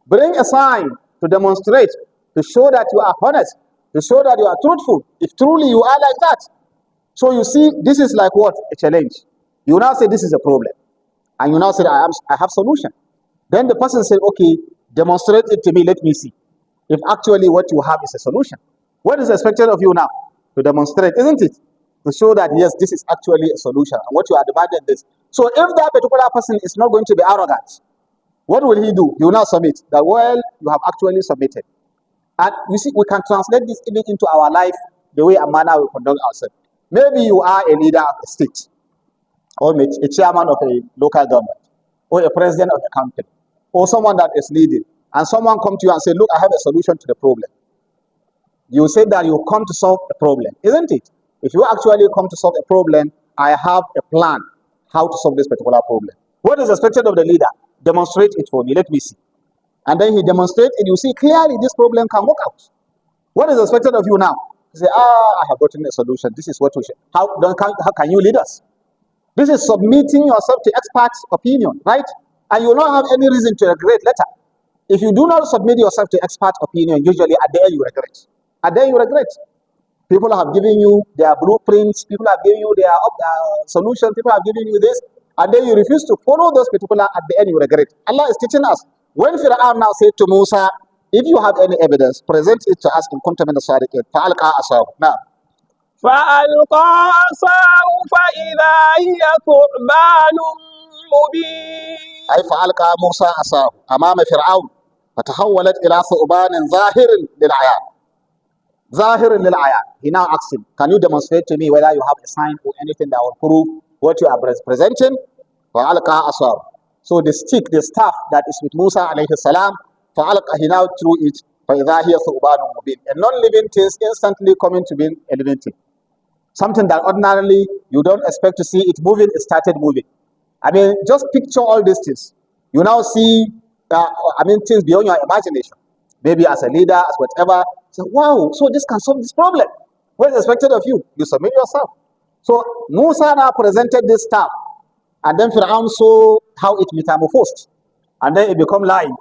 Bring a sign to demonstrate, to show that you are honest, to show that you are truthful, if truly you are like that. So you see, this is like what? A challenge. You now say this is a problem. And you now say, I have solution. Then the person said, okay, demonstrate it to me, let me see. If actually what you have is a solution. What is expected of you now? To demonstrate, isn't it? To show that, yes, this is actually a solution. And what you are demanding this. So if that particular person is not going to be arrogant, what will he do? He will now submit. That, well, you have actually submitted. And you see, we can translate this even into our life, the way and manner we conduct ourselves. Maybe you are a leader of the state, or a chairman of a local government, or a president of a company, or someone that is leading, and someone comes to you and say, look, I have a solution to the problem. You said that you come to solve a problem, isn't it? If you actually come to solve a problem, I have a plan how to solve this particular problem. What is expected of the leader? Demonstrate it for me. Let me see. And then he demonstrates, and you see clearly this problem can work out. What is expected of you now? You say, I have gotten a solution. This is what we should. How can you lead us? This is submitting yourself to experts' opinion, right? And you will not have any reason to regret later. If you do not submit yourself to expert opinion, usually at the end you regret. At the end you regret. People have given you their blueprints, people have given you their solutions, people have given you this, and then you refuse to follow those particular, at the end you regret. Allah is teaching us. When Fir'aun now said to Musa, if you have any evidence, present it to us in kuntum min as-sadiqin. فَأَلْقَى عَصَاهُ. Now, فألقى عصاه فإذا هي ثعبان مبين. أي فألقى موسى عصاه أمام فرعون فتحولت إلى ثعبان ظاهر للعيان. He now asks him, can you demonstrate to me whether you have a sign or anything that will prove what you are presenting? فألقى عصاه. So the stick, the staff that is with Musa alayhi salam, فألقى, he now threw it. فإذا هي ثعبان مبين. A non-living thing instantly coming to being a living thing. Something that ordinarily you don't expect to see it moving, it started moving. I mean, just picture all these things. You now see, things beyond your imagination. Maybe as a leader, as whatever. Say, wow, so this can solve this problem. What is expected of you? You submit yourself. So Musa now presented this stuff, and then Fir'aun saw how it metamorphosed, and then it become live,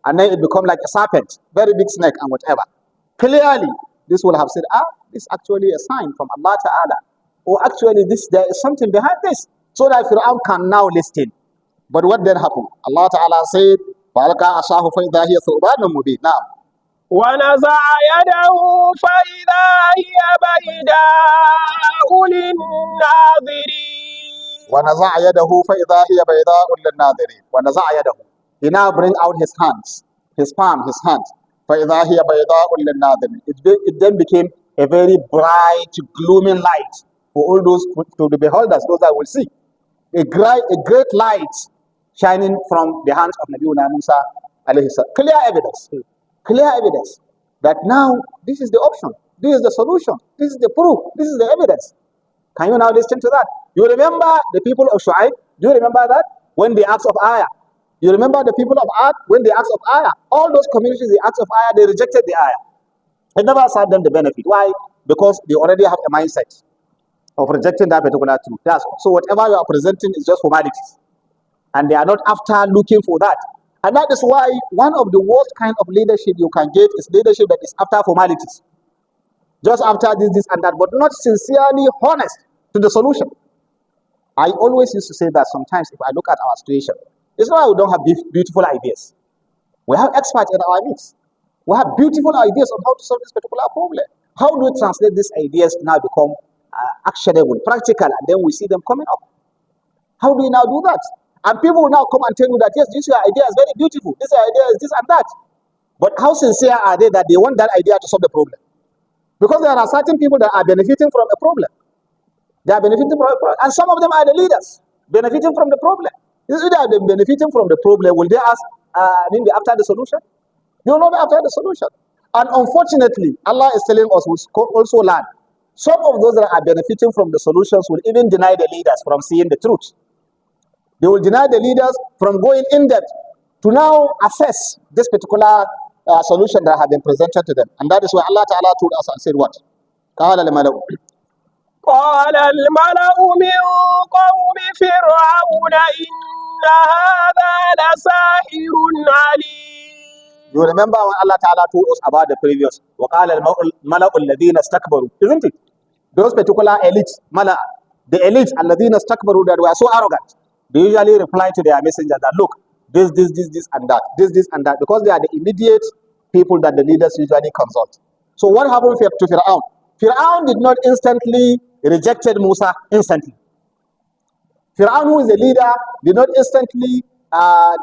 and then it become like a serpent, very big snake and whatever. Clearly, this will have said, this is actually a sign from Allah Ta'ala. Or actually, there is something behind this. So that Fir'aun can now listen. But what then happened? Allah Ta'ala said, فَأَلْقَى عَصَاهُ فَإِذَا هِيَ ثُعْبَانٌ مُبِينٌ. Now, ونزع يده فإذا هي بيداء للناظرين. وَنَزَعَ يَدَهُ فَإِذَا هِيَ بَيْضَاءٌ لِلنَّاظِرِينَ. وَنَزَعَ يَدَهُ. He now brings out his hands, his palm, his hands. فَإِذَا هِيَ بَيْضَاءٌ لِلنَّاظِرِينَ. It then became a very bright, gloomy light for all those, to the beholders, those that will see. A great light shining from the hands of Nabiuna Musa alayhi salam. Clear evidence that now this is the option, this is the solution, this is the proof, this is the evidence. Can you now listen to that? You remember the people of Shu'aib? Do you remember that? When they asked of ayah. You remember the people of Ad when they asked of ayah? All those communities they asked of ayah, they rejected the ayah. It never served them the benefit. Why? Because they already have a mindset of rejecting that particular truth. So whatever you are presenting is just formalities. And they are not after looking for that. And that is why one of the worst kind of leadership you can get is leadership that is after formalities. Just after this, and that, but not sincerely honest to the solution. I always used to say that sometimes if I look at our situation, it's not that we don't have beautiful ideas. We have experts in our midst. We have beautiful ideas on how to solve this particular problem. How do we translate these ideas to now become actionable, practical, and then we see them coming up? How do we now do that? And people will now come and tell you that, yes, this idea is very beautiful. This idea is this and that. But how sincere are they that they want that idea to solve the problem? Because there are certain people that are benefiting from a problem. They are benefiting from a problem. And some of them are the leaders benefiting from the problem. If they are benefiting from the problem, will they ask, after the solution? They will not be after the solution. And unfortunately, Allah is telling us, we also learn, some of those that are benefiting from the solutions will even deny the leaders from seeing the truth. They will deny the leaders from going in depth to now assess this particular solution that have been presented to them. And that is why Allah Ta'ala told us and said what? قال الملأ من قوم فرعون إن هذا لساحر عليم. You remember when Allah Ta'ala told us about the previous وقال الملأ الذين استكبروا, isn't it? Those particular elites, the elites الذين استكبروا that were so arrogant, they usually reply to their messenger that, look, this and that, this and that, because they are the immediate people that the leaders usually consult. So what happened to Fir'aun? Fir'aun did not instantly rejected Musa instantly. Fir'aun, who is the leader, did not instantly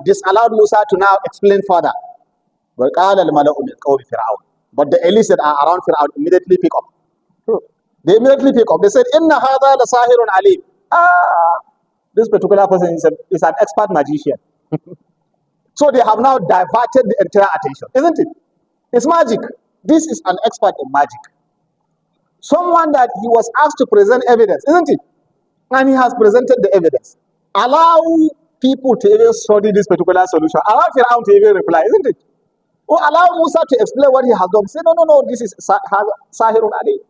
disallowed Musa to now explain further. But the elites that are around Fir'aun immediately pick up. They immediately pick up. They said, Inna hadha la sahirun alim. This particular person is an expert magician. So they have now diverted the entire attention, isn't it? It's magic. This is an expert in magic. Someone that he was asked to present evidence, isn't it? And he has presented the evidence. Allow people to even study this particular solution. Allow Fir'aun to even reply, isn't it? Or allow Musa to explain what he has done. Say, no, this is Sahirun Ali.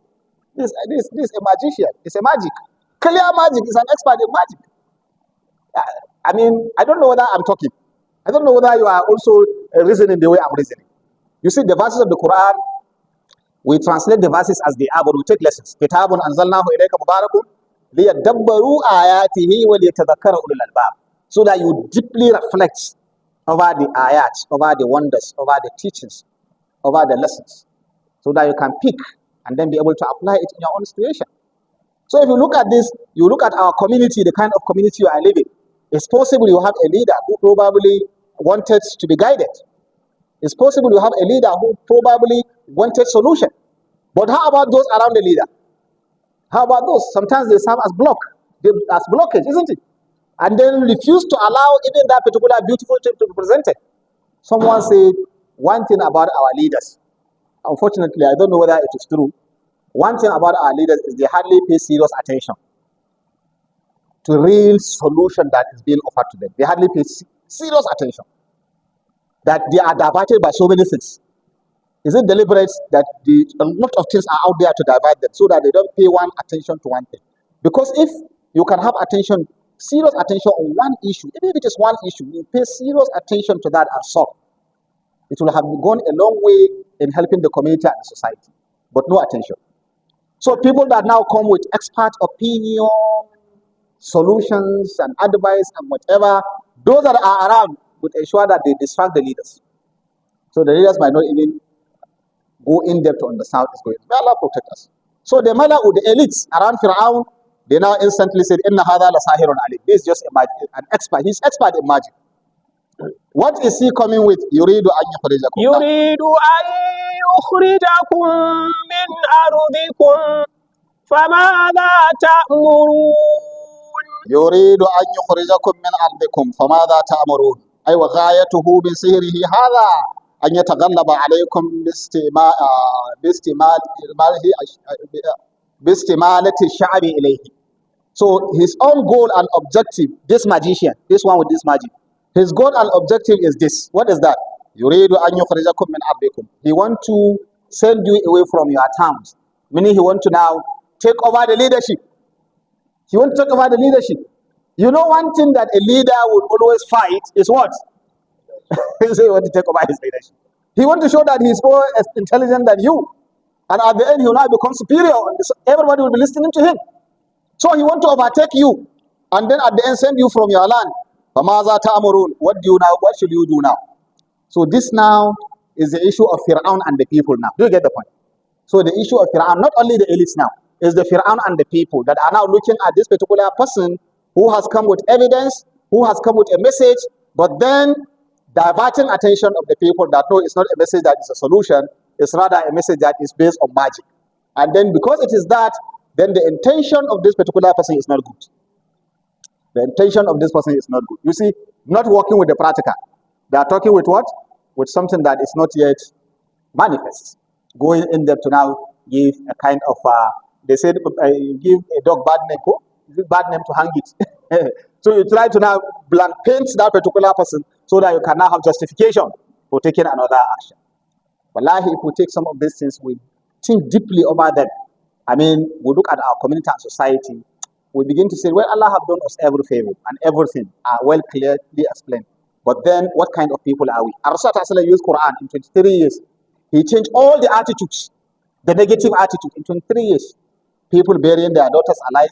This is a magician. It's a magic. Clear magic. Is an expert in magic. I mean, I don't know whether I'm talking. I don't know whether you are also reasoning the way I'm reasoning. You see, the verses of the Quran, we translate the verses as they are, but we take lessons. Kitabun anzalnahu ilayka mubarakun liyadabbaru ayatihi wa liyatadhakkara ulul albab. So that you deeply reflect over the ayats, over the wonders, over the teachings, over the lessons, so that you can pick and then be able to apply it in your own situation. So if you look at this, you look at our community, the kind of community you are living. It's possible you have a leader who probably wanted to be guided. It's possible you have a leader who probably wanted solution. But how about those around the leader? How about those? Sometimes they serve as blockage, isn't it? And then refuse to allow even that particular beautiful thing to be presented. Someone said one thing about our leaders. Unfortunately, I don't know whether it is true. One thing about our leaders is they hardly pay serious attention to real solution that is being offered to them. They hardly pay serious attention. That they are diverted by so many things. Is it deliberate that a lot of things are out there to divert them so that they don't pay one attention to one thing? Because if you can have attention, serious attention on one issue, even if it is one issue, you pay serious attention to that and solve. It will have gone a long way in helping the community and the society, but no attention. So people that now come with expert opinion, solutions and advice and whatever, those that are around would ensure that they distract the leaders. So the leaders might not even go in depth to understand what is going on. May Allah protect us. So the Mala'u, the elites around Fir'aun, they now instantly said, Inna hadha la sahirun alim. This is just an expert. He's expert in magic. What is he coming with? Yuridu an yukhrijakum. Yuridu an yukhrijakum min ardikum. فماذا تأمرون يريد أن يخرجكم من أرضكم فماذا تأمرون أي وغايته بسحره هذا أن يتغلب عليكم باستمالة الشعب إليه. So his own goal and objective, this magician, this one with this magic, his goal and objective is this. What is that? يريد أن يخرجكم من أرضكم. He want to send you away from your towns. Meaning he want to now take over the leadership. He won't take over the leadership. You know, one thing that a leader would always fight is what? He say he wants to take over his leadership. He wants to show that he's more intelligent than you. And at the end, he will now become superior. Everybody will be listening to him. So he wants to overtake you. And then at the end, send you from your land. فَمَاذَا تَأْمُرُونَ? What do you now? What should you do now? So this now is the issue of Fir'aun and the people now. Do you get the point? So the issue of Fir'aun, not only the elites now, is the Fir'aun and the people that are now looking at this particular person who has come with evidence, who has come with a message, but then diverting attention of the people that no, it's not a message that is a solution, it's rather a message that is based on magic. And then because it is that, then the intention of this particular person is not good. The intention of this person is not good. You see, not working with the practical. They are talking with what? With something that is not yet manifest. Going in depth to now give a kind of, they said, give a dog bad name, bad name to hang it. So you try to now blank paint that particular person so that you can now have justification for taking another action. Wallahi, if we take some of these things, we think deeply over them. I mean, we look at our community and society, we begin to say, well, Allah have done us every favor and everything are well clearly explained. But then, what kind of people are we? Rasulullah used Quran in 23 years. He changed all the attitudes, the negative attitude in 23 years. People burying their daughters alive,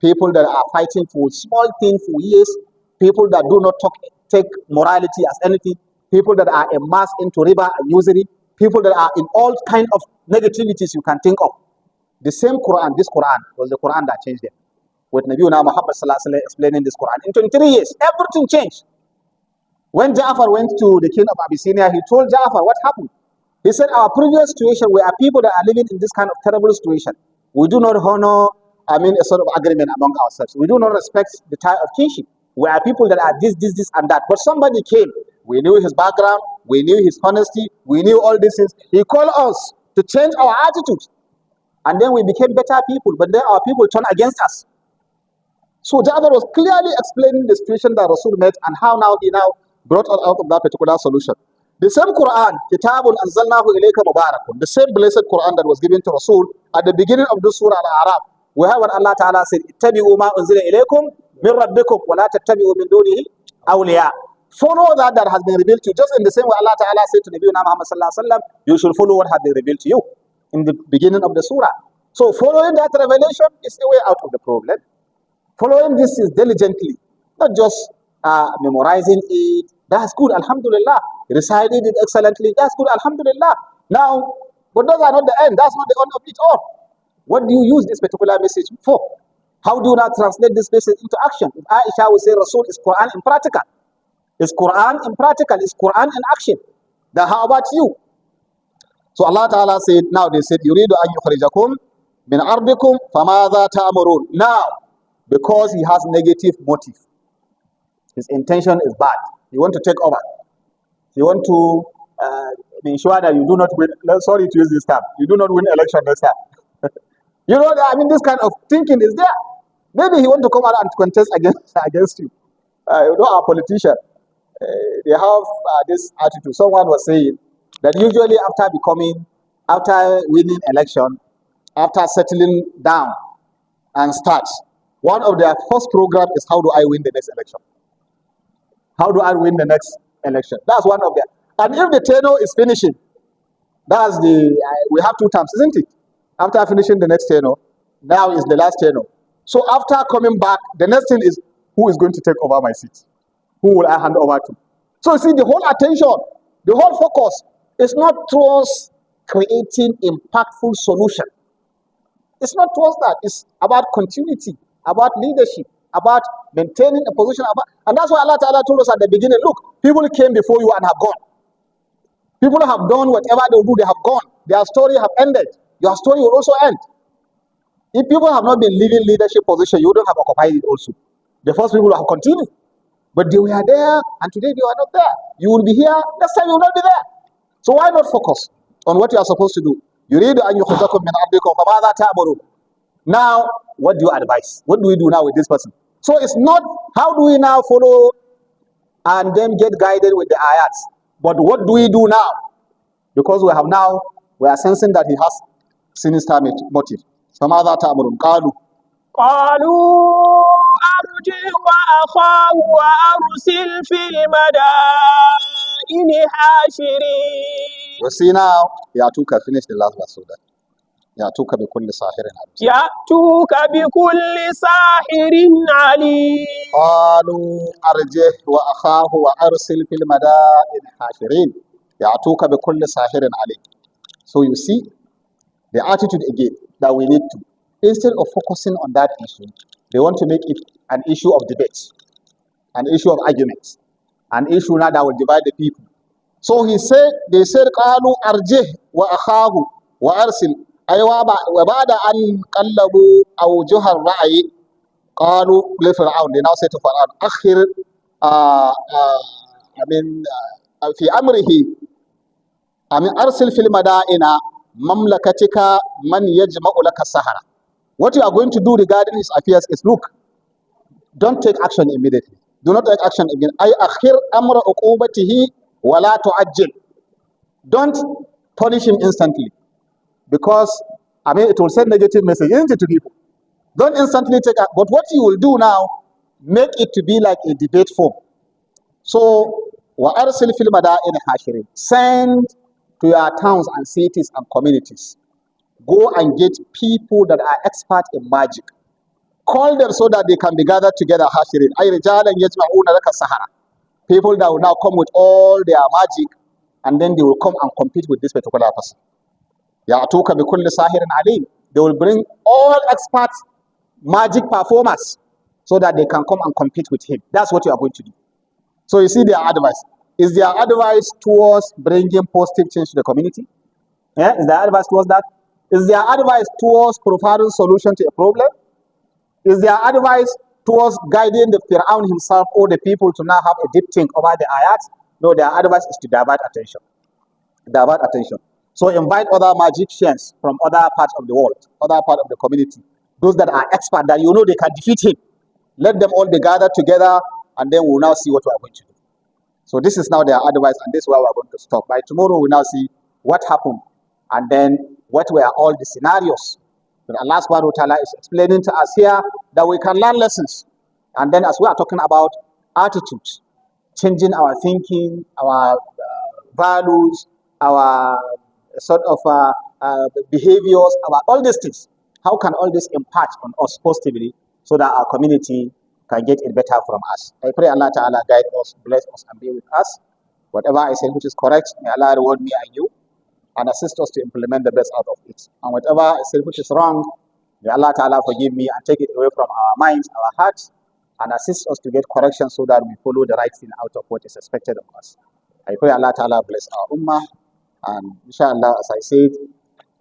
people that are fighting for small things for years, people that do not take morality as anything, people that are immersed into riba and usury, people that are in all kind of negativities you can think of. The same Quran, this Quran, was the Quran that changed them. With Nabiuna Muhammad sallallahu alaihi wasallam explaining this Quran. In 23 years, everything changed. When Ja'far went to the king of Abyssinia, he told Ja'far what happened. He said, our previous situation, we are people that are living in this kind of terrible situation. We do not honor, a sort of agreement among ourselves. We do not respect the tie of kinship. We are people that are this, and that. But somebody came. We knew his background. We knew his honesty. We knew all these things. He called us to change our attitudes. And then we became better people, but then our people turned against us. So Jabir was clearly explaining the situation that Rasul met and how now he now brought us out of that particular solution. The same Quran, Kitabun Anzalnahu Ilayka Mubarakun, the same blessed Quran that was given to Rasul at the beginning of this Surah Al-A'raf, we have what Allah Ta'ala said, Ittabi'u ma unzila ilaykum min rabbikum wa la tattabi'u min dunihi awliya. Follow that has been revealed to you. Just in the same way Allah Ta'ala said to Nabi Muhammad Sallallahu Alaihi Wasallam, you should follow what has been revealed to you in the beginning of the Surah. So following that revelation is the way out of the problem. Following this is diligently, not just memorizing it. That's good, alhamdulillah. Reciting it excellently, that's good, alhamdulillah. Now, but those are not the end. That's not the end of it all. What do you use this particular message for? How do you now translate this message into action? If Aisha would say Rasul is Quran in practical. Is Quran in practical? Is Quran in action? Then how about you? So Allah Ta'ala said, now they said, Yuridu an yukhrijakum min ardikum famadha ta'murun. Now, because he has negative motive, his intention is bad. He want to take over. He want to ensure that you do not win. Sorry to use this term. You do not win election next time. You know, I mean, this kind of thinking is there. Maybe he want to come out and contest against you. You know, our politician, they have this attitude. Someone was saying that usually after winning election, after settling down and start, one of their first program is how do I win the next election? How do I win the next election? That's one of them. And if the tenure is finishing, that's we have 2 terms, isn't it? After finishing the next tenure, now is the last tenure. So after coming back, the next thing is who is going to take over my seat? Who will I hand over to? So you see, the whole attention, the whole focus is not towards creating impactful solution. It's not towards that. It's about continuity, about leadership, about maintaining a position. And that's why Allah Ta'ala told us at the beginning, look, people came before you and have gone. People have done whatever they do, they have gone. Their story have ended. Your story will also end. If people have not been leaving leadership position, you don't have occupied it also. The first people have continued. But they were there, and today they are not there. You will be here, next time you will not be there. So why not focus on what you are supposed to do? Yuridu an yukhrijakum min ardikum famadha ta'murun. Now, what do you advise? What do we do now with this person? So it's not how do we now follow and then get guided with the ayats, but what do we do now? Because we are sensing that he has sinister motive. فَمَاذَا تَأْمُرُونَ قالوا أرجع وأخاه وأرسل في المدائن حاشرين. We see now, Yatuka finished the last verse so that Yatuka بكل ساحر عليم. يأتوك بكل ساحر عليم. قالوا أرجه وأخاه وأرسل في المدائن حاشرين. يأتوك بكل ساحر عليم. So you see the attitude again that we need to, instead of focusing on that issue, they want to make it an issue of debate, an issue of arguments, an issue now that will divide the people. So they said قالوا أرجه وأخاه وأرسل. وبعد أن قلبوا أوجه الرأي قالوا لفرعون, they now say to Pharaoh, أخر في أمره أرسل في المدائن مملكتك من يجمع لك السحرة. What you are going to do regarding his affairs is, look, don't take action immediately. Do not take action immediately. أي أخر أمر عقوبته ولا تعجل. Don't punish him instantly. Because, it will send negative message, isn't it, to people? Don't instantly take action. But what you will do now, make it to be like a debate form. So, وَأَرْسِلْ فِي الْمَدَائِنِ حَاشِرِينَ. Send to your towns and cities and communities. Go and get people that are expert in magic. Call them so that they can be gathered together. حَاشِرِينَ أَيْ رِجَالًا يَجْمَعُونَ لَكَ السَّحَرَةَ. People that will now come with all their magic, and then they will come and compete with this particular person. يَعْتُوكَ بِكُلِّ سَاحِرٍ عَلِيمٍ. They will bring all expert magic performers so that they can come and compete with him. That's what you are going to do. So you see their advice. Is their advice towards bringing positive change to the community? Yeah? Is their advice towards that? Is their advice towards providing solution to a problem? Is their advice towards guiding the Fir'aun himself or the people to now have a deep think over the ayats? No, their advice is to divert attention. Divert attention. So invite other magicians from other parts of the world, other part of the community, those that are expert, that you know they can defeat him. Let them all be gathered together, and then we'll now see what we are going to do. So this is now their advice, and this is where we're going to stop. By tomorrow, we'll now see what happened, and then what were all the scenarios that Allah subhanahu wa ta'ala is explaining to us here, that we can learn lessons. And then as we are talking about attitudes, changing our thinking, our values, our sort of behaviors, our all these things, how can all this impact on us positively so that our community can get it better from us? I pray Allah ta'ala guide us, bless us, and be with us. Whatever I say which is correct, may Allah reward me and you, and assist us to implement the best out of it. And whatever I say which is wrong, may Allah ta'ala forgive me and take it away from our minds, our hearts, and assist us to get correction so that we follow the right thing out of what is expected of us. I pray Allah ta'ala bless our ummah, and inshallah, as I said,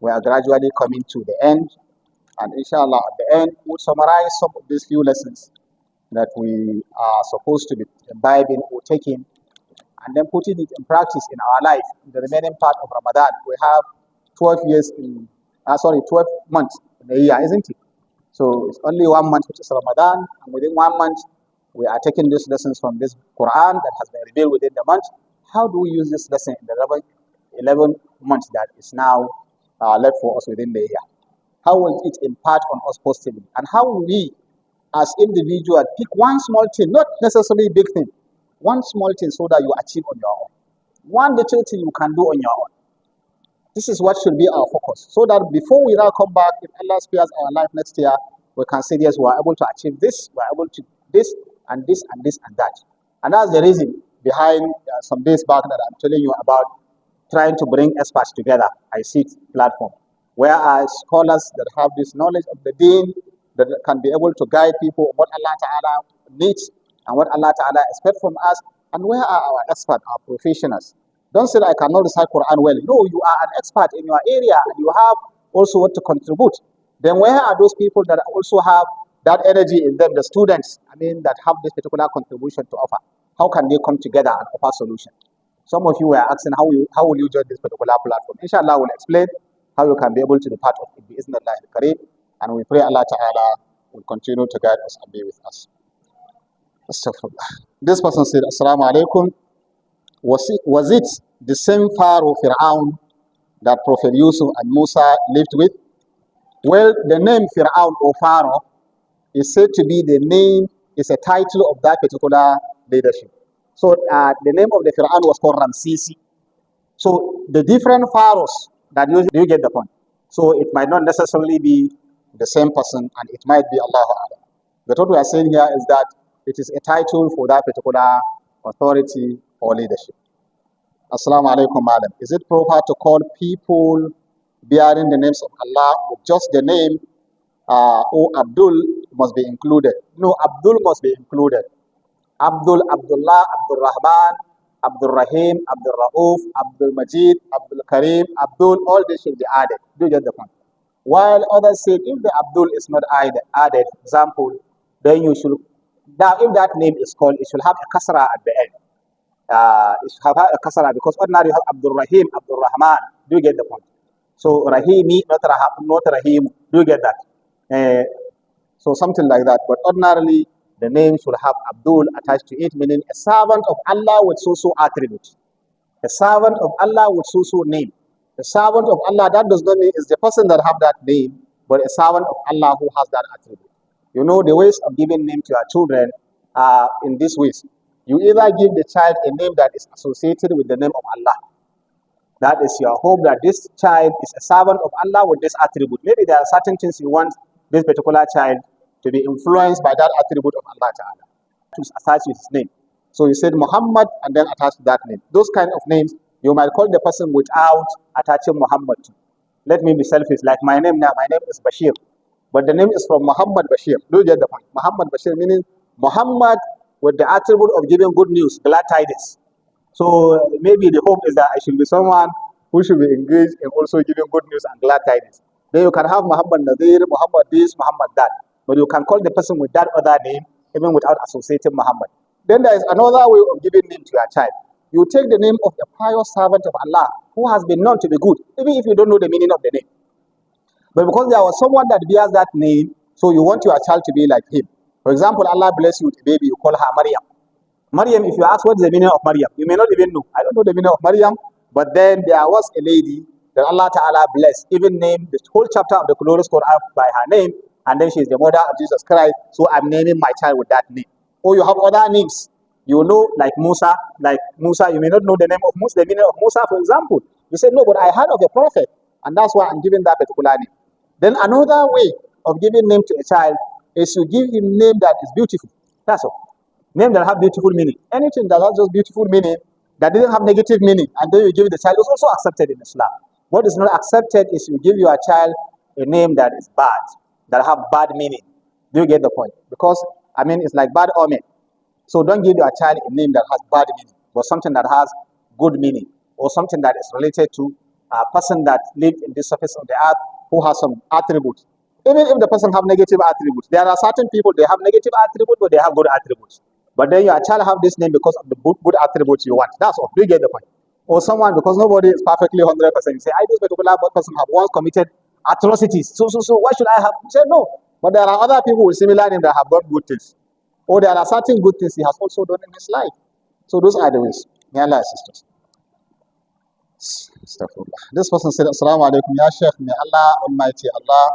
we are gradually coming to the end, and inshallah at the end we'll summarize some of these few lessons that we are supposed to be imbibing or taking, and then putting it in practice in our life in the remaining part of Ramadan. We have 12 months in a year, isn't it? So it's only 1 month, which is Ramadan, and within 1 month, we are taking these lessons from this Quran that has been revealed within the month. How do we use this lesson in the 11 months that is now left for us within the year? How will it impact on us positively? And how will we, as individuals, pick one small thing, not necessarily big thing, one small thing so that you achieve on your own. One little thing you can do on your own. This is what should be our focus, so that before we now come back, if Allah spares our life next year, we can say, yes, we are able to achieve this, we are able to this, and this, and this, and that. And that's the reason behind some days back that I'm telling you about trying to bring experts together. I see it platform, where are scholars that have this knowledge of the deen, that can be able to guide people on what Allah Ta'ala needs and what Allah Ta'ala expects from us, and where are our experts, our professionals. Don't say that I cannot recite Quran well. No, you are an expert in your area and you have also what to contribute. Then where are those people that also have that energy in them, the students, that have this particular contribution to offer? How can they come together and offer solution? Some of you were asking, how will you join this particular platform? Inshallah, we'll explain how you can be able to be part of it, bi-iznillah al-kareem. And we pray Allah Ta'ala will continue to guide us and be with us. Astaghfirullah. This person said, Assalamu alaikum. Was it the same Pharaoh Fir'aun that Prophet Yusuf and Musa lived with? Well, the name Fir'aun or Pharaoh is said to be the name, is a title of that particular leadership. So the name of the Fir'aun was called Ramsesi. So the different pharaohs that you get the point. So it might not necessarily be the same person, and it might be Allah Ta'ala. But what we are saying here is that it is a title for that particular authority or leadership. Assalamu alaikum, madam. Is it proper to call people bearing the names of Allah with just the name, or Abdul must be included? No, Abdul must be included. Abdul, Abdullah, Abdul Rahman, Abdul Rahim, Abdul Rauf, Abdul Majid, Abdul Karim, Abdul, all this should be added. Do you get the point? While others say if the Abdul is not added, example, then you should, now if that name is called, it should have a kasra at the end. It should have a kasra, because ordinarily you have Abdul Rahim, Abdul Rahman. Do you get the point? So Rahimi, not Rahim. Do you get that? So something like that. But ordinarily, the name should have Abdul attached to it, meaning a servant of Allah with so-so attributes. A servant of Allah with so-so name. A servant of Allah, that does not mean it's the person that have that name, but a servant of Allah who has that attribute. You know, the ways of giving name to your children are in this ways. You either give the child a name that is associated with the name of Allah. That is your hope that this child is a servant of Allah with this attribute. Maybe there are certain things you want this particular child to be influenced by that attribute of Allah Ta'ala, to attach with his name. So you said Muhammad and then attach to that name. Those kind of names, you might call the person without attaching Muhammad to. Let me be selfish, like my name now, my name is Bashir. But the name is from Muhammad Bashir. Do you get the point? Muhammad Bashir meaning Muhammad with the attribute of giving good news, glad tidings. So maybe the hope is that I should be someone who should be engaged in also giving good news and glad tidings. Then you can have Muhammad Nadir, Muhammad this, Muhammad that. But you can call the person with that other name, even without associating Muhammad. Then there is another way of giving name to your child. You take the name of a pious servant of Allah who has been known to be good, even if you don't know the meaning of the name. But because there was someone that bears that name, so you want your child to be like him. For example, Allah bless you with a baby, you call her Maryam. Maryam, if you ask what is the meaning of Maryam, you may not even know. I don't know the meaning of Maryam, but then there was a lady that Allah Ta'ala blessed, even named the whole chapter of the glorious Quran by her name, and then she is the mother of Jesus Christ, so I'm naming my child with that name. Or you have other names. You know, like Musa, you may not know the name of Musa, the meaning of Musa, for example. You say, no, but I heard of a prophet, and that's why I'm giving that particular name. Then another way of giving name to a child is to give him name that is beautiful. That's all. Name that have beautiful meaning. Anything that has just beautiful meaning, that doesn't have negative meaning, and then you give the child, is also accepted in Islam. What is not accepted is you give your child a name that is bad, that have bad meaning. Do you get the point? Because, it's like bad omen. So don't give your child a name that has bad meaning, but something that has good meaning, or something that is related to a person that lived in the surface of the earth who has some attributes. Even if the person have negative attributes, there are certain people, they have negative attributes, but they have good attributes. But then your child have this name because of the good attributes you want. That's all. Do you get the point? Or someone, because nobody is perfectly 100%. You say, this particular person have once committed atrocities. So what should I have? You say, no. But there are other people with similar names that have done good things. Or there are certain good things he has also done in his life. So those are the ways. May Allah assist us. This person said, Assalamu alaikum, Ya Sheikh, may Allah Almighty Allah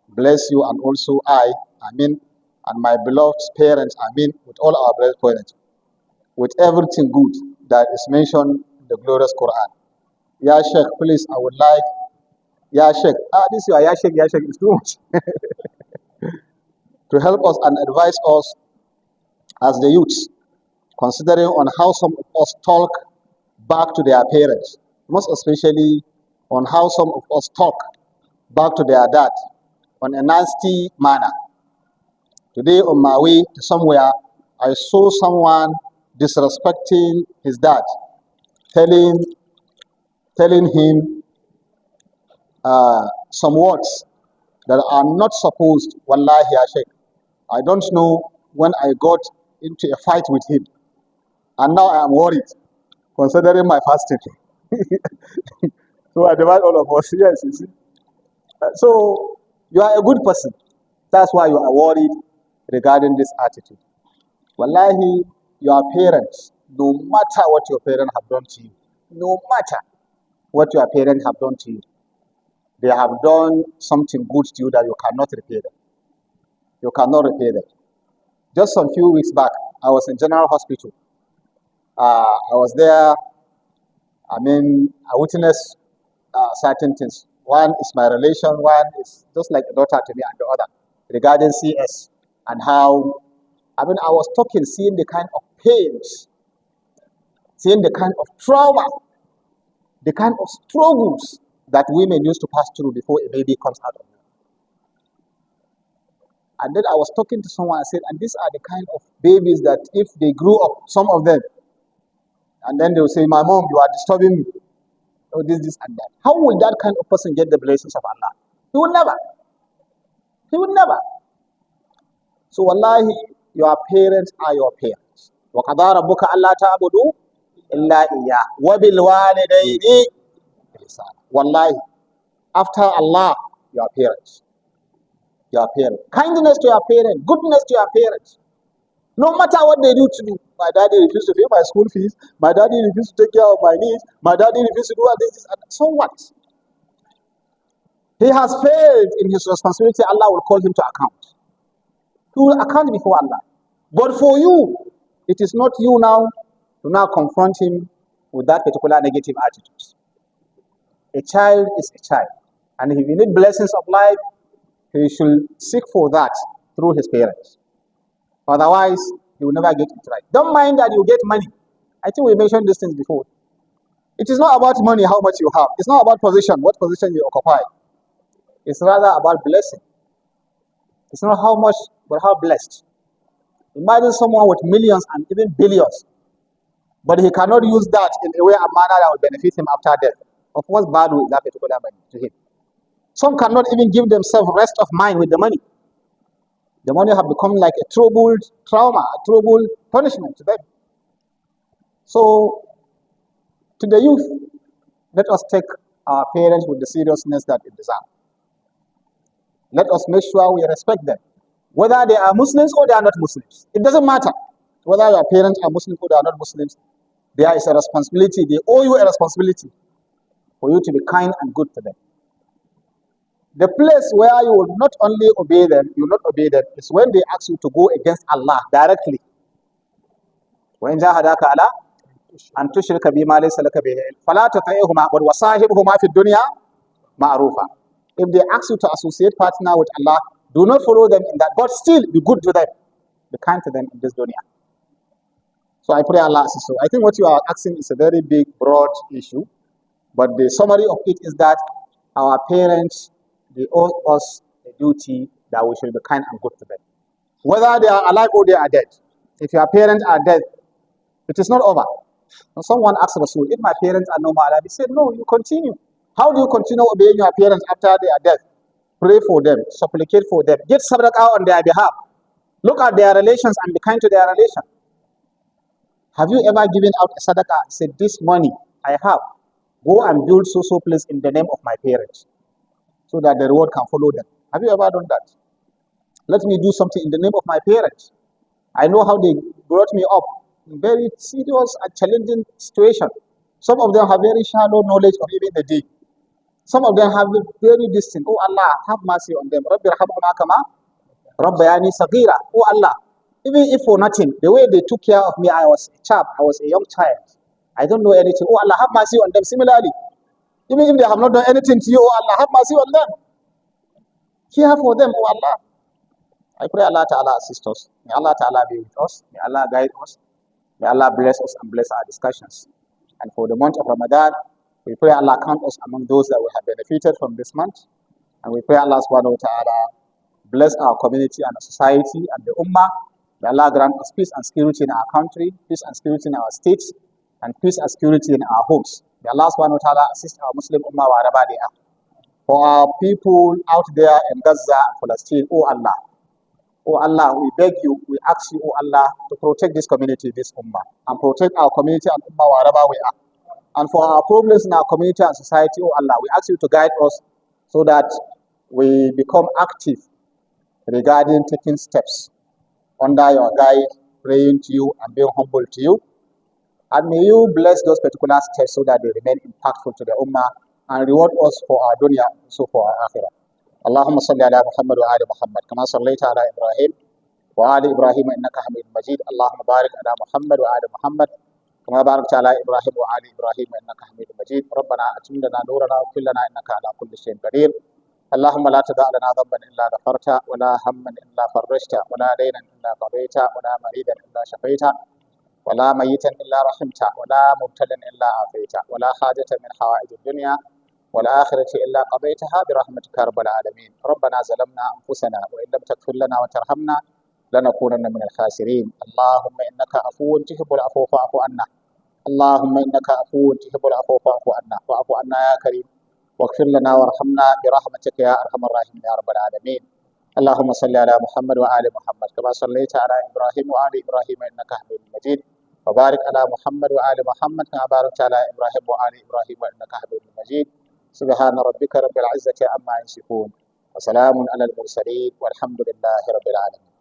bless you and also I, Amin, and my beloved parents, Amin, with all our beloved parents, with everything good that is mentioned in the glorious Quran. Ya Sheikh, please, I would like, Ya Sheikh, this is your Ya Sheikh is too much. To help us and advise us as the youths, considering on how some of us talk back to their parents, most especially on how some of us talk back to their dad on a nasty manner. Today on my way to somewhere, I saw someone disrespecting his dad, telling him some words that are not supposed. Wallahi, ya Sheikh, I don't know when I got into a fight with him, and now I am worried, considering my fasting. So I divide all of us. Yes, you see. So you are a good person. That's why you are worried regarding this attitude. Wallahi, your parents, no matter what your parents have done to you, no matter what your parents have done to you, they have done something good to you that you cannot repay them. You cannot repay them. Just some few weeks back, I was in General Hospital. I was there. I witnessed certain things. One is my relation, one is just like a daughter to me, and the other regarding CS and how, I was talking, seeing the kind of pains, seeing the kind of trauma, the kind of struggles that women used to pass through before a baby comes out of them. And then I was talking to someone, I said, and these are the kind of babies that if they grew up, some of them, and then they will say, my mom, you are disturbing me. Oh, this, and that. How will that kind of person get the blessings of Allah? He will never. He will never. So, wallahi, your parents are your parents. وَقَضَى رَبُّكَ أَلَّا تَعْبُدُوا إِلَّا إِيَّاهُ وَبِالْوَالِدَيْنِ إِحْسَانًا. Wallahi, after Allah, your parents. Your parents. Kindness to your parents. Goodness to your parents. No matter what they do to you. My daddy refused to pay my school fees. My daddy refused to take care of my needs. My daddy refused to do all this and so what? He has failed in his responsibility. Allah will call him to account. He will account before Allah. But for you, it is not you now to now confront him with that particular negative attitude. A child is a child. And if he needs blessings of life, he should seek for that through his parents. Otherwise, he will never get it right. Don't mind that you get money. I think we mentioned these things before. It is not about money, how much you have. It's not about position, what position you occupy. It's rather about blessing. It's not how much, but how blessed. Imagine someone with millions and even billions, but he cannot use that in a way, a manner that will benefit him after death. Of course, bad will that particular money to him. Some cannot even give themselves rest of mind with the money. The money have become like a troubled trauma, a troubled punishment to them. So To the youth, let us take our parents with the seriousness that it deserves. Let us make sure we respect them. Whether they are Muslims or they are not Muslims, it doesn't matter. Whether your parents are Muslims or they are not Muslims, there is a responsibility. They owe you a responsibility for you to be kind and good to them. The place where you will not only obey them, you will not obey them, is when they ask you to go against Allah directly. وإن جاهداك على أن تشرك بما ليس لك به علم فلا تطعهما وصاحبهما في الدنيا معروفا. If they ask you to associate partner with Allah, do not follow them in that, but still be good to them, be kind to them in this dunya. So I pray Allah assist you. I think what you are asking is a very big, broad issue, but the summary of it is that our parents, they owe us a duty that we should be kind and good to them, whether they are alive or they are dead. If your parents are dead, it is not over. When someone asked Rasul, if my parents are no more alive, he said, no, you continue. How do you continue obeying your parents after they are dead? Pray for them, supplicate for them, get sadaqah on their behalf. Look at their relations and be kind to their relation. Have you ever given out a sadaqah? Said, this money I have, go and build so place in the name of my parents, so that the reward can follow them. Have you ever done that? Let me do something in the name of my parents. I know how they brought me up in very serious and challenging situation. Some of them have very shallow knowledge of even the deen. Some of them have very distant. Oh Allah, have mercy on them. Rabbi rahamhuma kama rabbayani saghira. Oh Allah, even if for nothing, the way they took care of me, I was a child, I was a young child. I don't know anything. Oh Allah, have mercy on them. Similarly, even if they have not done anything to you, oh Allah, have mercy on them. Care for them, oh Allah. I pray Allah Ta'ala assist us. May Allah Ta'ala be with us. May Allah guide us. May Allah bless us and bless our discussions. And for the month of Ramadan, we pray Allah count us among those that will have benefited from this month. And we pray Allah Subhanahu wa Ta'ala bless our community and our society and the Ummah. May Allah grant us peace and security in our country, peace and security in our states, and peace and security in our homes. May Allah Subhanahu wa Ta'ala assist our Muslim Ummah wherever they are. For our people out there in Gaza and Palestine, oh Allah, oh Allah, we beg you, we ask you, oh Allah, to protect this community, this Ummah, and protect our community and Ummah wherever we are. And for our problems in our community and society, oh Allah, we ask you to guide us so that we become active regarding taking steps under your guide, praying to you and being humble to you. And may you bless those particular steps so that they remain impactful to the Ummah and reward us for our dunya and also for our akhirah. اللهم صل على محمد وآل محمد كما صليت على إبراهيم وآل إبراهيم إنك حميد مجيد اللهم بارك على محمد وآل محمد كما باركت على إبراهيم وآل إبراهيم إنك حميد مجيد ربنا أتم لنا نورنا واغفر لنا إنك على كل شيء قدير اللهم لا تدع لنا ذنبا إلا غفرته ولا هما إلا فرجته ولا دينا إلا قضيته ولا مريدا إلا شفيته ولا ميتا إلا رحمته ولا مبتلا إلا عافيته ولا حاجة من حوائج الدنيا والآخرة إلا قضيتها برحمتك يا رب العالمين ربنا ظلمنا أنفسنا وإن لم تغفر لنا وترحمنا لنكونن من الخاسرين اللهم إنك عفو تحب العفو فاعف عنا اللهم إنك عفو تحب العفو فاعف عنا واعف عنا يا كريم واغفر لنا وارحمنا برحمتك يا أرحم الراحمين يا رب العالمين اللهم صل على محمد وآل محمد كما صليت على إبراهيم وآل إبراهيم إنك حميد مجيد وبارك على محمد وآل محمد كما باركت على إبراهيم وآل إبراهيم إنك حميد مجيد سبحان ربك رب العزة عما يصفون وسلام على المرسلين والحمد لله رب العالمين